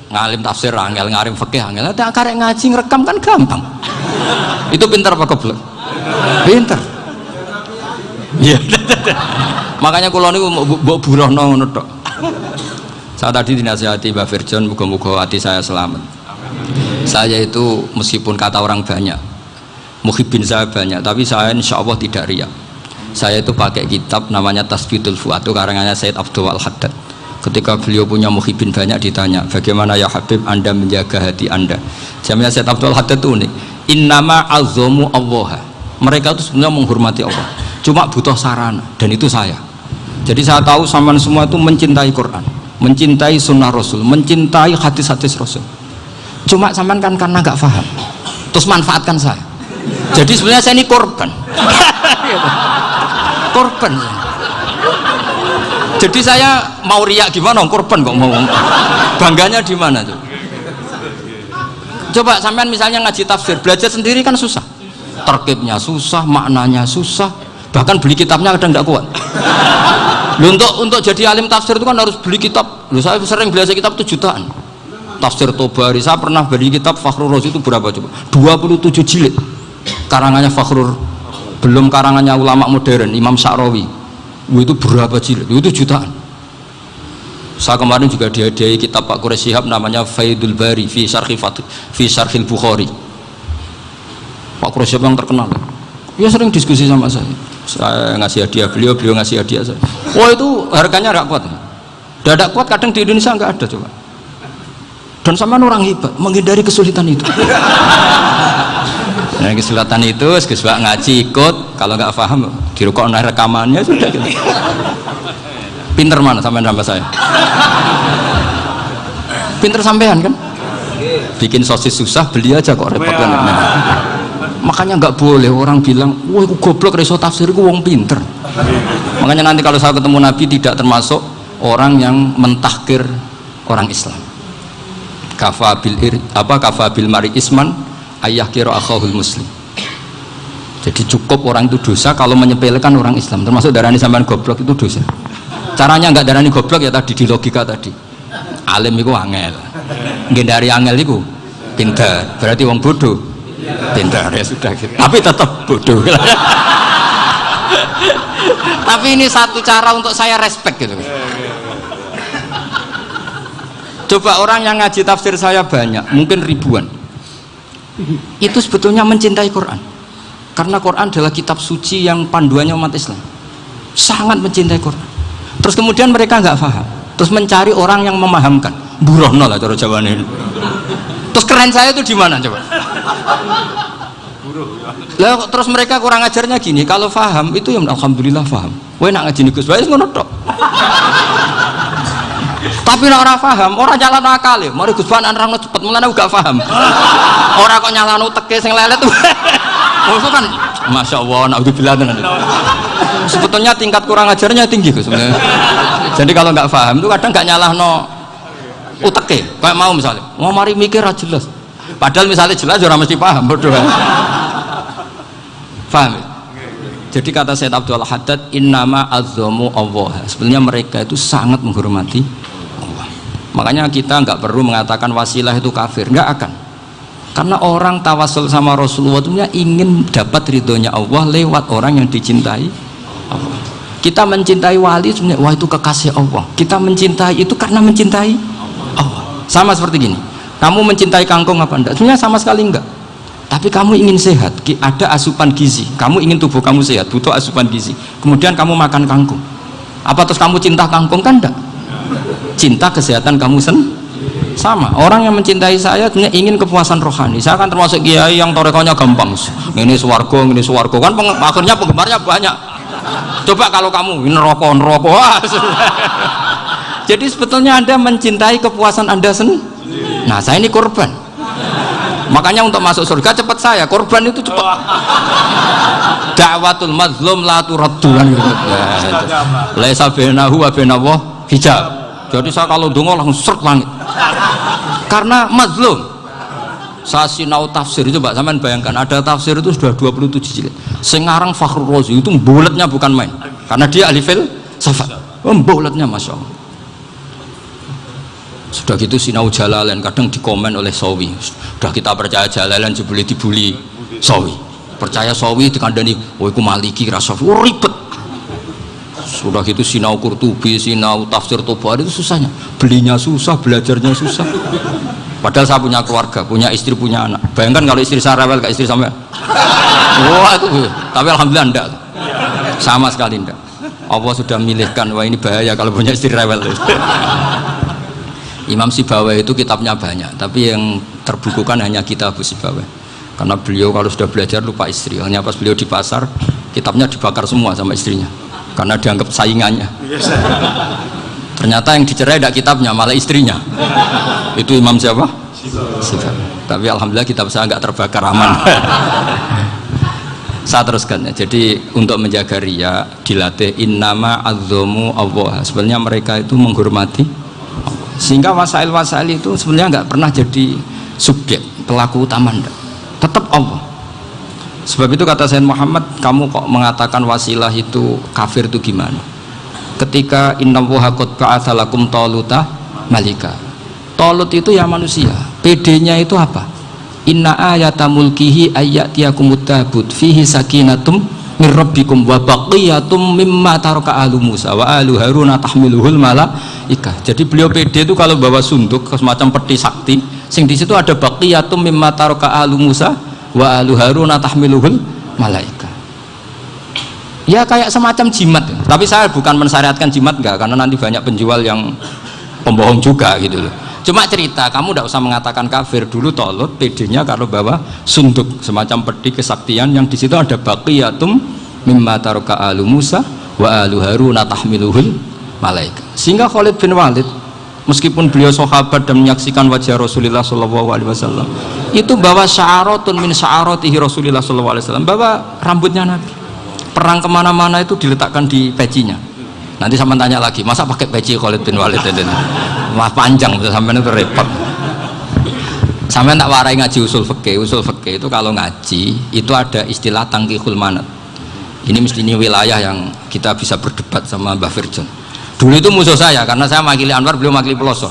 Ngalim tafsir angel, ngalim fikih angel. Ada karek ngaji ngerekam kan gampang. Itu pinter apa goblok? Pinter. Iya. Makanya kula niku mbok burohno ngono tok. Saya tadi dinasihati Mbak Virjon muga-muga hati saya selamat. Saya itu meskipun kata orang banyak, muhibbin saya banyak, tapi saya insya Allah tidak riya. Saya itu pakai kitab namanya Tasbitul Fuad, itu karangannya Said Abdul Al-Haddad. Ketika beliau punya muhibbin banyak ditanya, bagaimana ya Habib Anda menjaga hati Anda? Jamnya Said Abdul Al-Haddad itu unik. Innama azzamu Allah. Mereka itu sebenarnya menghormati Allah, cuma butuh sarana, dan itu saya. Jadi saya tahu sampean semua itu mencintai Quran, mencintai sunnah Rasul, mencintai hadis-hadis Rasul. Cuma sampean kan karena nggak paham, terus manfaatkan saya. Jadi sebenarnya saya ini korban. Korban. Jadi saya mau riak gimana? Korban kok mau. Bangganya di mana tuh? Coba sampean misalnya ngaji tafsir, belajar sendiri kan susah. Terkibnya susah, maknanya susah, bahkan beli kitabnya kadang nggak kuat. Untuk jadi alim tafsir itu kan harus beli kitab. Saya sering belajar kitab itu jutaan. Tafsir Tobari, saya pernah beli kitab Fakhrur Razi itu berapa coba? 27 jilid. Karangannya Fakhrur, belum karangannya ulama modern Imam Sa'rawi. Itu berapa jilid? Itu jutaan. Saya kemarin juga dihadiahi kitab Pak Quraish Shihab namanya Faidul Bari fi Syarhil Bukhari. Pak Quraish Shihab yang terkenal. Dia sering diskusi sama saya. Saya ngasih hadiah beliau ngasih hadiah saya. Wah itu harganya nggak kuat. Dadak kuat kadang di Indonesia nggak ada coba. Dan sama orang hebat menghindari kesulitan itu. Nah kesulitan itu sebab ngaji ikut, kalau nggak paham dirukok rekamannya sudah gitu. Pinter mana sampean sama saya? Pinter sampean kan? Bikin sosis susah beli aja kok repot kan. Nah, makanya nggak boleh orang bilang wah aku goblok reso tafsir aku wong pinter. Makanya nanti kalau saya ketemu Nabi tidak termasuk orang yang mentahkir orang Islam. Kafabil mari isman ayah kira akhahul muslim. Jadi cukup orang itu dosa kalau menyepelekan orang Islam, termasuk darani sampean goblok itu dosa. Caranya nggak darani goblok ya tadi di logika tadi. Alim itu angel. Ngendari angel iku pinter. Berarti wong bodoh pinter ya sudah gitu. Tapi tetap bodoh. Tapi ini satu cara untuk saya respect gitu. Coba orang yang ngaji tafsir saya banyak, mungkin ribuan. Itu sebetulnya mencintai Quran. Karena Quran adalah kitab suci yang panduannya umat Islam. Sangat mencintai Quran. Terus kemudian mereka nggak paham. Terus mencari orang yang memahamkan. Burono lah cara Jawane. Terus keren saya itu di mana coba? Lah terus mereka kurang ajarnya gini, kalau paham itu ya alhamdulillah paham. Kowe nak ngaji Gus Bae ngono tok. Tapi nek ora paham, ora nyalano akale. Mari Gus Bae nerangno cepet, mulane gak paham. Ora kok nyalano teke sing lelet. Maksud kan Masya Allah, naudzubillah tenan. Sebetulnya tingkat kurang ajarnya tinggi Gus sebenarnya. Jadi kalau nggak paham itu kadang nggak nyalahno uteke. Kayak mau misalnya, mau mari mikir aja jelas. Padahal misalnya jelas ora mesti paham, bodoh. Paham? Jadi kata Sayyid Abdul Haddad, innama azzamu Allah. Sebenarnya mereka itu sangat menghormati Allah. Makanya kita nggak perlu mengatakan wasilah itu kafir, nggak akan. Karena orang tawasul sama Rasulullah itu ingin dapat ridhonya Allah lewat orang yang dicintai Allah. Kita mencintai wali sebenarnya, wah itu kekasih Allah. Kita mencintai itu karena mencintai Allah. Sama seperti gini, kamu mencintai kangkung apa enggak? Sebenarnya sama sekali enggak. Tapi kamu ingin sehat, ada asupan gizi. Kamu ingin tubuh kamu sehat, butuh asupan gizi. Kemudian kamu makan kangkung. Apa terus kamu cinta kangkung? Kan enggak. Cinta kesehatan kamu sama. Orang yang mencintai saya sebenarnya ingin kepuasan rohani. Saya kan termasuk kiai yang torekonya gampang. Ini swarga, kan akhirnya penggemarnya banyak. Coba kalau kamu neraka. Jadi sebetulnya Anda mencintai kepuasan Anda sendiri. Nah, saya ini korban. Makanya untuk masuk surga cepat saya, korban itu cepat. Da'watul mazlum la turaddu. Laisa bainahu wa bainallah hijab. Jadi saya kalau dongo langsung seret langit. Karena mazlum. Saya sinau tafsir itu, Pak, sampean bayangkan ada tafsir itu sudah 27 jilid. Sekarang Fakhrul Razi itu bulatnya bukan main. Karena dia ahli filsafat. Bulatnya Masya Allah. Sudah gitu sinau Jalalain kadang dikomen oleh Sawi. Sudah kita percaya Jalalain jebule dibuli Sawi. Percaya Sawi dikandani, "Oh iku Maliki rasafi." Oh, ribet. Sudah gitu sinau Qurtubi, sinau tafsir Tabari itu susahnya. Belinya susah, belajarnya susah. Padahal saya punya keluarga, punya istri, punya anak. Bayangkan kalau istri saya rewel, kayak istri sampai. Wah itu, tapi alhamdulillah enggak. Sama sekali enggak. Allah sudah milihkan, wah ini bahaya kalau punya istri rewel. Imam Sibawai itu kitabnya banyak, tapi yang terbukukan hanya kitab Sibawai. Karena beliau kalau sudah belajar lupa istri. Hanya pas beliau di pasar, kitabnya dibakar semua sama istrinya. Karena dianggap saingannya. Ternyata yang dicerai tidak kitabnya, malah istrinya. Itu Imam siapa? Sibawai. Tapi alhamdulillah kitab saya nggak terbakar, aman. Saya teruskan ya. Jadi untuk menjaga ria dilatih innama azzamu Allah. Sebenarnya mereka itu menghormati Allah. Sehingga wasail itu sebenarnya nggak pernah jadi subjek pelaku utama, enggak. Tetap Allah. Sebab itu kata Sayyid Muhammad, kamu kok mengatakan wasilah itu kafir itu gimana? Ketika innallaha qad ba'atsa lakum taluta malika. Talut itu ya manusia. PD-nya itu apa? Inna ayata mulkihi ayyatiyakumut tabut fihi sakinatum min rabbikum wa baqiyatum mimma taraka alu Musa wa alu Haruna tahmiluhul malaikah. Jadi beliau PD itu kalau bawa sunduk semacam peti sakti, sing di situ ada baqiyatum mimma taraka alu Musa wa alu Haruna tahmiluhul malaikah. Ya kayak semacam jimat. Tapi saya bukan mensyariatkan jimat, enggak, karena nanti banyak penjual yang pembohong juga gitu loh. Cuma cerita, kamu tidak usah mengatakan kafir. Dulu Talut PD-nya kalau bawa sunduk semacam peti kesaktian yang di situ ada baqiyatum mimma taraka alu Musa wa alu Haruna tahmiluhul malaikah. Sehingga Khalid bin Walid meskipun beliau sahabat dan menyaksikan wajah Rasulullah SAW, itu bawa sya'aratun min sya'aratihi Rasulullah SAW, bawa rambutnya Nabi. Perang kemana-mana itu diletakkan di pecinya. Nanti sama tanya lagi, masa pakai peci Khalid bin Walid itu? Wah panjang, sampai itu repot. Sampai tak warai ngaji usul fikih. Usul fikih itu kalau ngaji itu ada istilah tangkihul manat. Ini mesti wilayah yang kita bisa berdebat sama Mbah Firjon. Dulu itu musuh saya karena saya makili Anwar, beliau makili Peloso.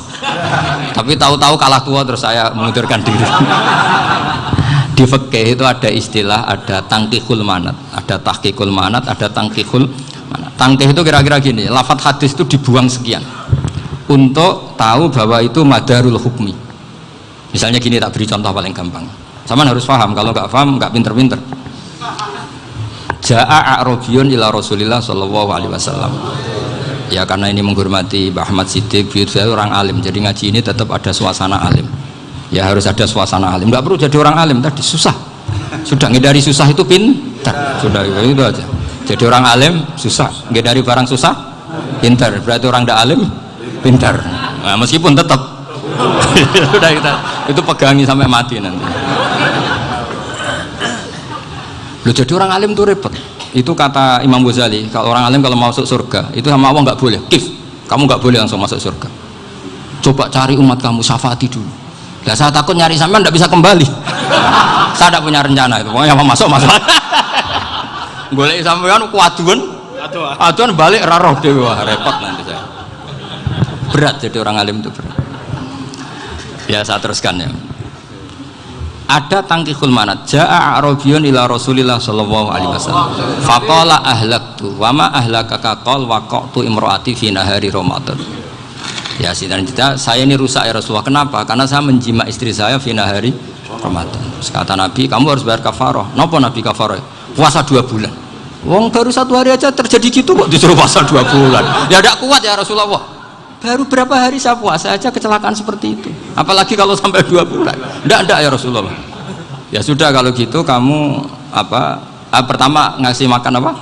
Tapi tahu-tahu kalah tua terus saya mengundurkan diri. Di fikih itu ada istilah, ada tangkihul manat, ada tahqiqul manat, ada tangkihul manat. Tangkih itu kira-kira gini, lafadz hadis itu dibuang sekian untuk tahu bahwa itu madarul hukmi. Misalnya gini, tak beri contoh paling gampang. Sama harus paham, kalau nggak paham nggak pinter-pinter. Ja'a a'rabiyun ila Rasulillah sallallahu alaihi wasallam. Ya karena ini menghormati Mbah Ahmad Siddiq, saya orang alim, jadi ngaji ini tetap ada suasana alim. Ya harus ada suasana alim, nggak perlu jadi orang alim tadi susah. Sudah ngedari susah itu pintar, sudah itu aja. Jadi orang alim susah, ngedari barang susah pintar, berarti orang tidak alim pintar. Nah, meskipun tetap sudah itu pegangi sampai mati nanti. Lu jadi orang alim tuh repot. Itu kata Imam Ghazali, kalau orang alim kalau mau masuk surga itu sama Allah nggak boleh, kif, kamu nggak boleh langsung masuk surga. Coba cari umat kamu, syafaati dulu. Nah, saya takut nyari sampean nggak bisa kembali. Saya tidak punya rencana itu, pokoknya mau masuk. Boleh sampean kuaduan balik raroh dewe, repot nanti saya. Berat jadi orang alim itu berat. Ya saya teruskan ya. Ada tangkihul manat. Ja'a a'rabiyun ila Rasulillah sallallahu alaihi wasallam. Faqala ahlaktu wa ma ahlakaka qal waqa'tu imraati fi nahari Ramadan. Ya sidang kita, saya ini rusak ya Rasulullah. Kenapa? Karena saya menjima istri saya fi nahari Ramadan. Terus kata Nabi, kamu harus bayar kafarah. Napa Nabi kafarah? Puasa 2 bulan. Wong baru 1 hari aja terjadi gitu kok disuruh puasa 2 bulan. Ya tidak kuat ya Rasulullah. Baru berapa hari saya puasa aja kecelakaan seperti itu, apalagi kalau sampai 2 bulan. Enggak ya Rasulullah. Ya sudah kalau gitu kamu pertama ngasih makan apa?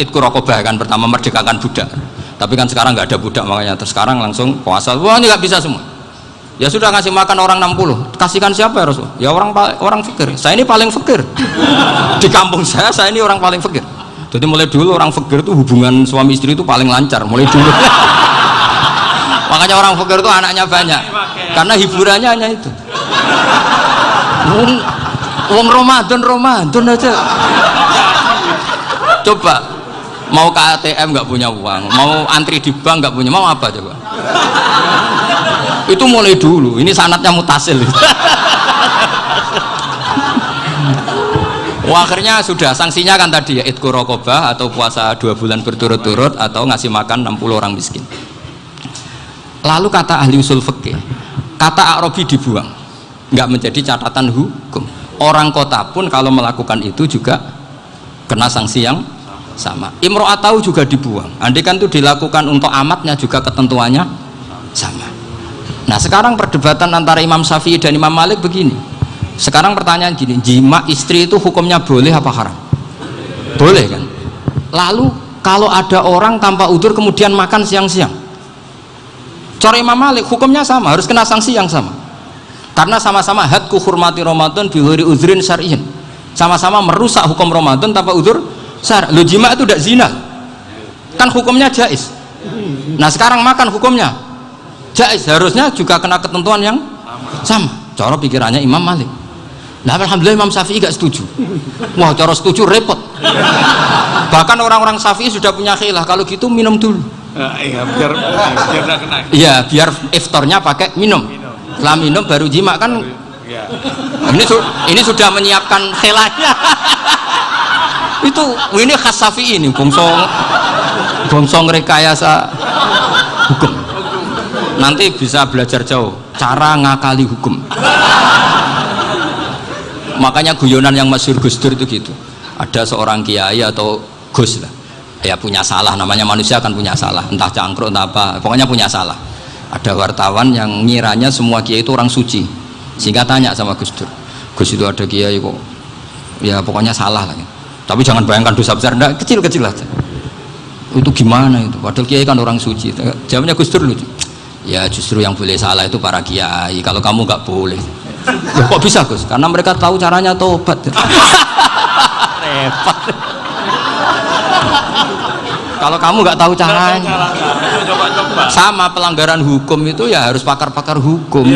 Itku rokobah kan, pertama merdekakan budak. Tapi kan sekarang nggak ada budak, makanya terus sekarang langsung puasa. Wah ini nggak bisa semua. Ya sudah ngasih makan orang 60. Kasihkan siapa ya Rasul? Ya orang fakir. Saya ini paling fakir. Di kampung saya ini orang paling fakir. Jadi mulai dulu orang fakir itu hubungan suami istri itu paling lancar mulai dulu. Makanya orang fakir itu anaknya banyak karena hiburannya hanya itu. Wong Ramadan aja. Coba mau ke ATM nggak punya uang, mau antri di bank nggak punya, mau apa coba? Itu mulai dulu. Ini sanatnya mutasil. Wah, akhirnya sudah sanksinya kan tadi ya, itqu raqabah atau puasa 2 bulan berturut-turut atau ngasih makan 60 orang miskin. Lalu kata ahli usul fikih, kata A'rabi dibuang, nggak menjadi catatan hukum. Orang kota pun kalau melakukan itu juga kena sanksi yang sama. Imro'atau juga dibuang. Andai kan itu dilakukan untuk amatnya juga ketentuannya sama. Nah sekarang perdebatan antara Imam Syafi'i dan Imam Malik begini. Sekarang pertanyaan gini, jima istri itu hukumnya boleh apa haram? Boleh kan? Lalu kalau ada orang tanpa udzur kemudian makan siang-siang, cara Imam Malik hukumnya sama, harus kena sanksi yang sama. Karena sama-sama hadku hurmati Ramadan bihuri uzrin syar'iyyin. Sama-sama merusak hukum Ramadan tanpa udzur syar'. Lo jima itu tidak zina. Kan hukumnya jais. Nah, sekarang makan hukumnya jais, harusnya juga kena ketentuan yang sama. Cara pikirannya Imam Malik. Nah, alhamdulillah Imam Syafi'i gak setuju. Wah, cara setuju repot. Bahkan orang-orang Syafi'i sudah punya khilaf, kalau gitu minum dulu. Iya, biar gak kena. Iya, biar iftarnya pakai minum. Setelah minum baru jima kan. Ya. Ini sudah menyiapkan khilafnya. Ini khas Syafi'i ini, bongsong rekayasa hukum. Nanti bisa belajar jauh cara ngakali hukum. Makanya guyonan yang masyhur Gus Dur itu gitu. Ada seorang kiai atau Gus lah, ya punya salah, namanya manusia kan punya salah, entah cangkruk entah apa, pokoknya punya salah. Ada wartawan yang ngiranya semua kiai itu orang suci, sehingga tanya sama Gus Dur, Gus itu ada kiai kok ya pokoknya salah lah, tapi jangan bayangkan dosa besar, enggak, kecil-kecil aja. Itu gimana itu, padahal kiai kan orang suci. Jawabnya Gus Dur lucu, ya justru yang boleh salah itu para kiai, kalau kamu nggak boleh. Loh, kok bisa Gus? Karena mereka tahu caranya tobat. Repot. Kalau kamu nggak tahu caranya, sama pelanggaran hukum itu ya harus pakar-pakar hukum.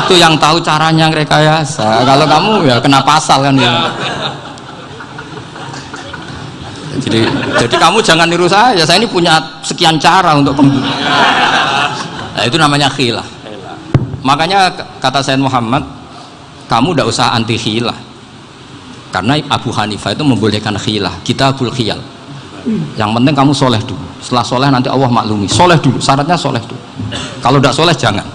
Itu yang tahu caranya rekayasa. Kalau kamu ya kena pasal kan ya. Jadi kamu jangan niru saya ini punya sekian cara untuk nah, itu namanya khilah. Makanya kata Sayyid Muhammad, kamu tidak usah anti khilah, karena Abu Hanifah itu membolehkan khilah, kitabul khiyal. Yang penting kamu soleh dulu, setelah soleh nanti Allah maklumi. Soleh dulu, syaratnya soleh dulu. Kalau tidak soleh jangan.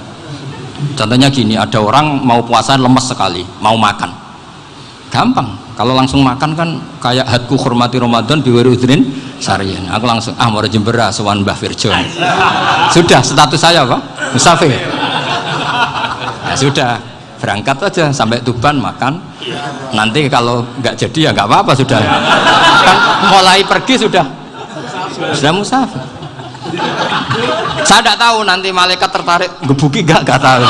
Contohnya gini, ada orang mau puasa lemes sekali, mau makan, gampang. Kalau langsung makan kan kayak hadku hormati Ramadan biwirudrin sarian. Aku langsung mau jembera sowan Mbah Firjo. Sudah status saya apa? Musafir. Ya sudah, berangkat aja sampai Tuban makan. Nanti kalau nggak jadi ya nggak apa-apa, sudah. Kan mulai pergi sudah musafir. Saya tidak tahu nanti malaikat tertarik gebuki nggak tahu.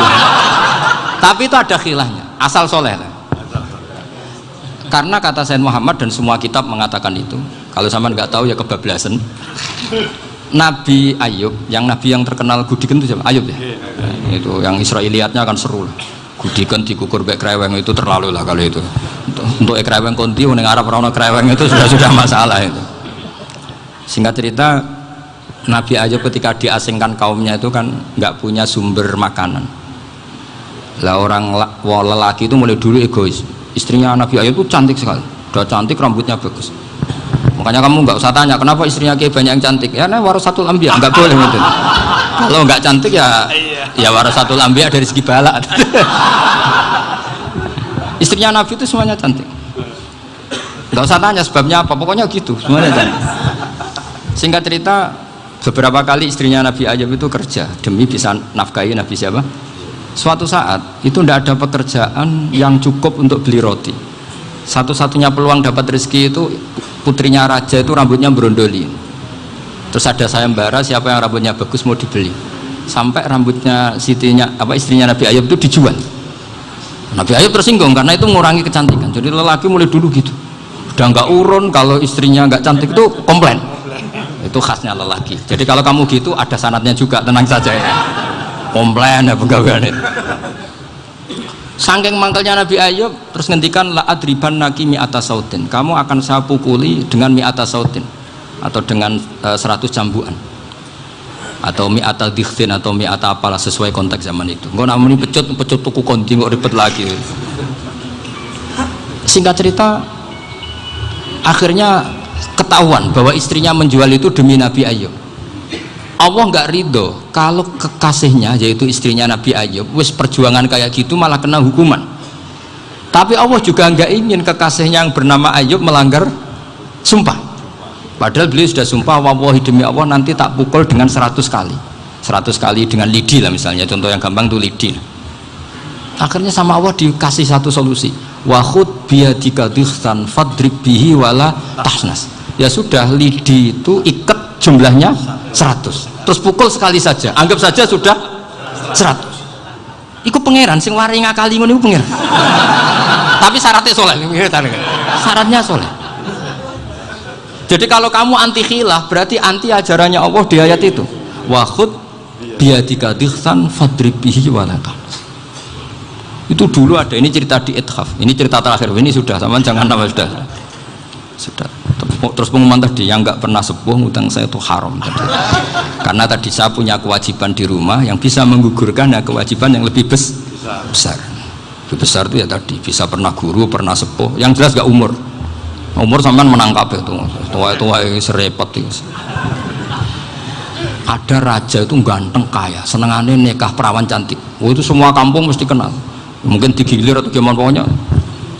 Tapi itu ada khilahnya, asal soleh. Karena kata Sayyid Muhammad dan semua kitab mengatakan itu. Kalau sama nggak tahu ya kebablasan. Nabi Ayub, yang terkenal Gudiken itu siapa? Ayub ya. Itu yang Israiliyatnya akan seru lah. Gudiken dikukur bek kreweng itu terlalu lah kalau itu. Untuk kreweng konti ning Arab ora ono kreweng itu sudah masalah itu. Singkat cerita, Nabi Ayub ketika diasingkan kaumnya itu kan nggak punya sumber makanan. Lah orang lelaki itu mulai dulu egois. Istrinya Nabi Ayub itu cantik sekali, udah cantik, rambutnya bagus. Makanya kamu nggak usah tanya kenapa istrinya kayak banyak yang cantik. Ya, nah warasatul anbiya, nggak boleh gitu. Kalau nggak cantik ya warasatul anbiya dari segi balak. Istrinya Nabi itu semuanya cantik. Nggak usah tanya sebabnya apa, pokoknya gitu, semuanya cantik. Singkat cerita, beberapa kali istrinya Nabi Ayub itu kerja demi bisa nafkahi Nabi siapa? Suatu saat itu tidak ada pekerjaan yang cukup untuk beli roti. Satu-satunya peluang dapat rezeki itu putrinya raja itu rambutnya berondoli. Terus ada sayembara siapa yang rambutnya bagus mau dibeli. Sampai rambutnya istrinya Nabi Ayub itu dijual. Nabi Ayub tersinggung karena itu mengurangi kecantikan. Jadi lelaki mulai dulu gitu. Udah nggak urun kalau istrinya nggak cantik itu komplain. Itu khasnya lelaki. Jadi kalau kamu gitu ada sanadnya juga, tenang saja ya. Komplain ya pegawaian itu. Saking mangkelnya Nabi Ayub terus ngendikan la adriban naki mi'ata sautin. Kamu akan saya pukuli dengan mi'ata sautin atau dengan 100 cambukan. Atau mi'ata dikhtin atau mi'ata apalah sesuai konteks zaman itu. Engko namanya pecut tuku konti kok ribet lagi. Singkat cerita akhirnya ketahuan bahwa istrinya menjual itu demi Nabi Ayub. Allah nggak ridho kalau kekasihnya yaitu istrinya Nabi Ayub wis perjuangan kayak gitu malah kena hukuman. Tapi Allah juga nggak ingin kekasihnya yang bernama Ayub melanggar sumpah. Padahal beliau sudah sumpah, wallahi demi Allah nanti tak pukul dengan 100 kali. 100 kali dengan lidi lah misalnya, contoh yang gampang tuh lidi. Akhirnya sama Allah dikasih satu solusi. Wa khud biyadika dikhtan fadrib bihi wala tahnas. Ya sudah, lidi itu ikat jumlahnya 100. Terus pukul sekali saja, anggap saja sudah 100. Iku pangeran sing wari ngakali ngono iku pangeran. Tapi syaratnya soleh, syaratnya soleh. Jadi kalau kamu anti khilaf berarti anti ajarannya Allah di ayat itu. Wa khud biyadika dikhtan fadrib bihi wala tahnas. Itu dulu ada, ini cerita di Ithaf, ini cerita terakhir, ini sudah sama jangan nama sudah. Terus pengumuman tadi yang nggak pernah sepuh ngutang saya itu haram tadi. Karena tadi saya punya kewajiban di rumah yang bisa menggugurkan ya kewajiban yang lebih besar. Lebih besar itu ya tadi bisa pernah guru, pernah sepuh. Yang jelas nggak umur sampean menangkap itu tua serepot itu. Ada raja itu ganteng kaya, senengannya nikah perawan cantik. Itu semua kampung mesti kenal. Mungkin digilir atau gimana pokoknya.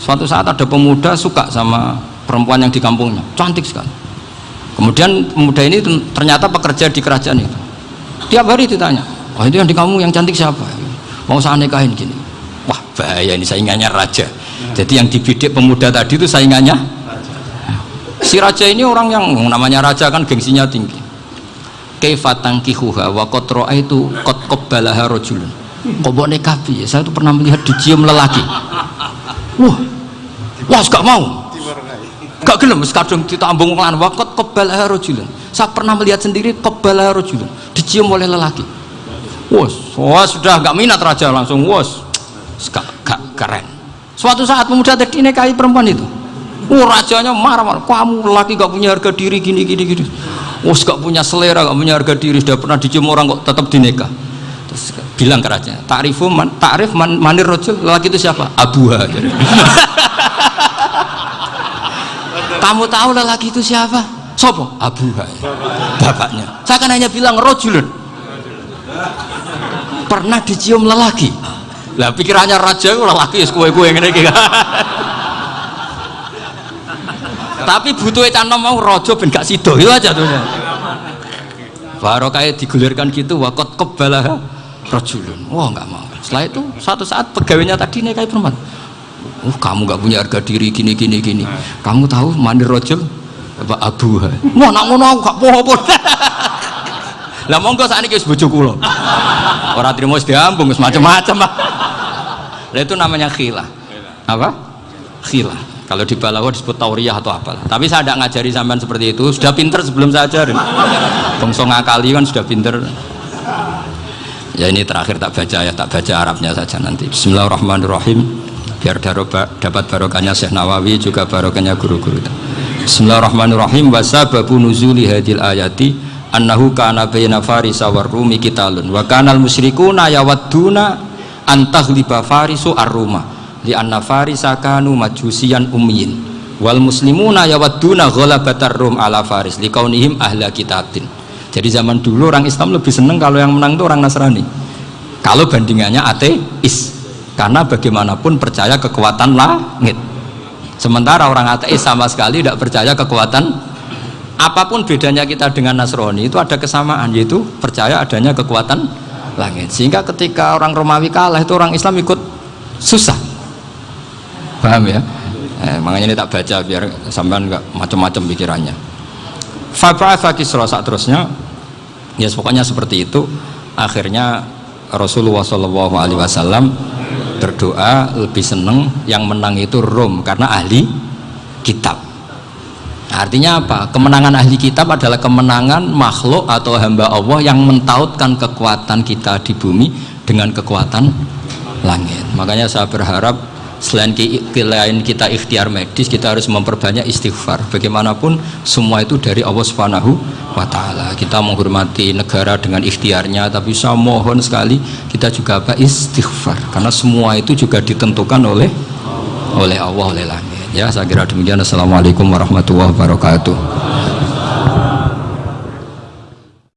Suatu saat ada pemuda suka sama perempuan yang di kampungnya, cantik sekali. Kemudian pemuda ini ternyata pekerja di kerajaan itu. Tiap hari ditanya, wah itu yang di kampung yang cantik siapa? Mau saya nikahin gini. Wah bahaya ini saingannya raja. Jadi yang dibidik pemuda tadi itu saingannya. Si raja ini orang yang namanya raja kan gengsinya tinggi. Kaifatang kihuha wa qad ra'aitu qad qabbalaha rajulun. Kok mbok nikah piye? Saya tuh pernah melihat dicium lelaki. Wah gak mau. Gak gelem wis kadung ditambung lan waqat qabbalaha rajulun. Saya pernah melihat sendiri qabbalaha rajulun, dicium oleh lelaki. Wah sudah gak minat raja langsung gak keren. Suatu saat pemuda tadi nikahi perempuan itu. Rajanya marah-marah, kamu laki gak punya harga diri gini. Gak punya selera, gak punya harga diri, sudah pernah dicium orang kok tetap dinikah. Terus bilang ke raja, takrif manir rojul, laki itu siapa? Abuha. Kamu tahu lelaki itu siapa? Sopo? Abuha. Bapaknya. Saya kan hanya bilang rojulun. Pernah dicium lelaki. Lah pikirannya raja itu lelaki kue-kue ngene iki. Tapi butuh canom mau rojo ben gak sido itu aja tuh. Baru kayak digulirkan gitu wakot kebalah rojulun. Wah nggak mau. Setelah itu satu saat pegawainya tadi nikahi perempuan. Kamu gak punya harga diri gini. Kamu tahu mandir rojul apa abuha? Wah nak ngono aku gak apa-apa. Lah monggo sakniki wis bojo kula. Ora trimo wis diambung wis macam-macam. Lah itu namanya khilah. Apa? Khilah. Kalau di Balawa disebut tauriyah atau apalah. Tapi saya tidak ngajari sampean seperti itu. Sudah pinter sebelum saya ajarin. Bangsa ngakali kan sudah pinter. Ya ini terakhir tak baca Arabnya saja nanti. Bismillahirrahmanirrahim. Biar dapat barokahnya Syekh Nawawi juga barokahnya guru-guru. Bismillahirrahmanirrahim. Wasababu nuzuli hadil ayati annahu kana baina farisa war rumi qitalun wa kanal musyrikuna yawadduna antaghliba farisu ar-ruma li anna farisa kanu majusiyan ummiyin wal muslimuna yawadduna ghalabatar rum ala faris liqaunihim ahla kitabin. Jadi zaman dulu orang Islam lebih senang kalau yang menang itu orang Nasrani. Kalau bandingannya ateis. Karena bagaimanapun percaya kekuatan langit. Sementara orang ateis sama sekali tidak percaya kekuatan. Apapun bedanya kita dengan Nasrani itu ada kesamaan, yaitu percaya adanya kekuatan langit. Sehingga ketika orang Romawi kalah itu orang Islam ikut susah. Paham ya? Makanya ini tak baca biar sampean nggak macam-macam pikirannya. Fab'atha Kisra saat terusnya, ya pokoknya seperti itu. Akhirnya Rasulullah SAW berdoa lebih seneng yang menang itu Rom karena ahli kitab. Artinya apa? Kemenangan ahli kitab adalah kemenangan makhluk atau hamba Allah yang mentautkan kekuatan kita di bumi dengan kekuatan langit. Makanya saya berharap selain kita ikhtiar medis, kita harus memperbanyak istighfar. Bagaimanapun semua itu dari Allah Subhanahu wa ta'ala. Kita menghormati negara dengan ikhtiarnya, tapi saya mohon sekali kita juga istighfar, karena semua itu juga ditentukan oleh Allah, oleh langit. Ya, saya kira demikian. Assalamualaikum warahmatullahi wabarakatuh.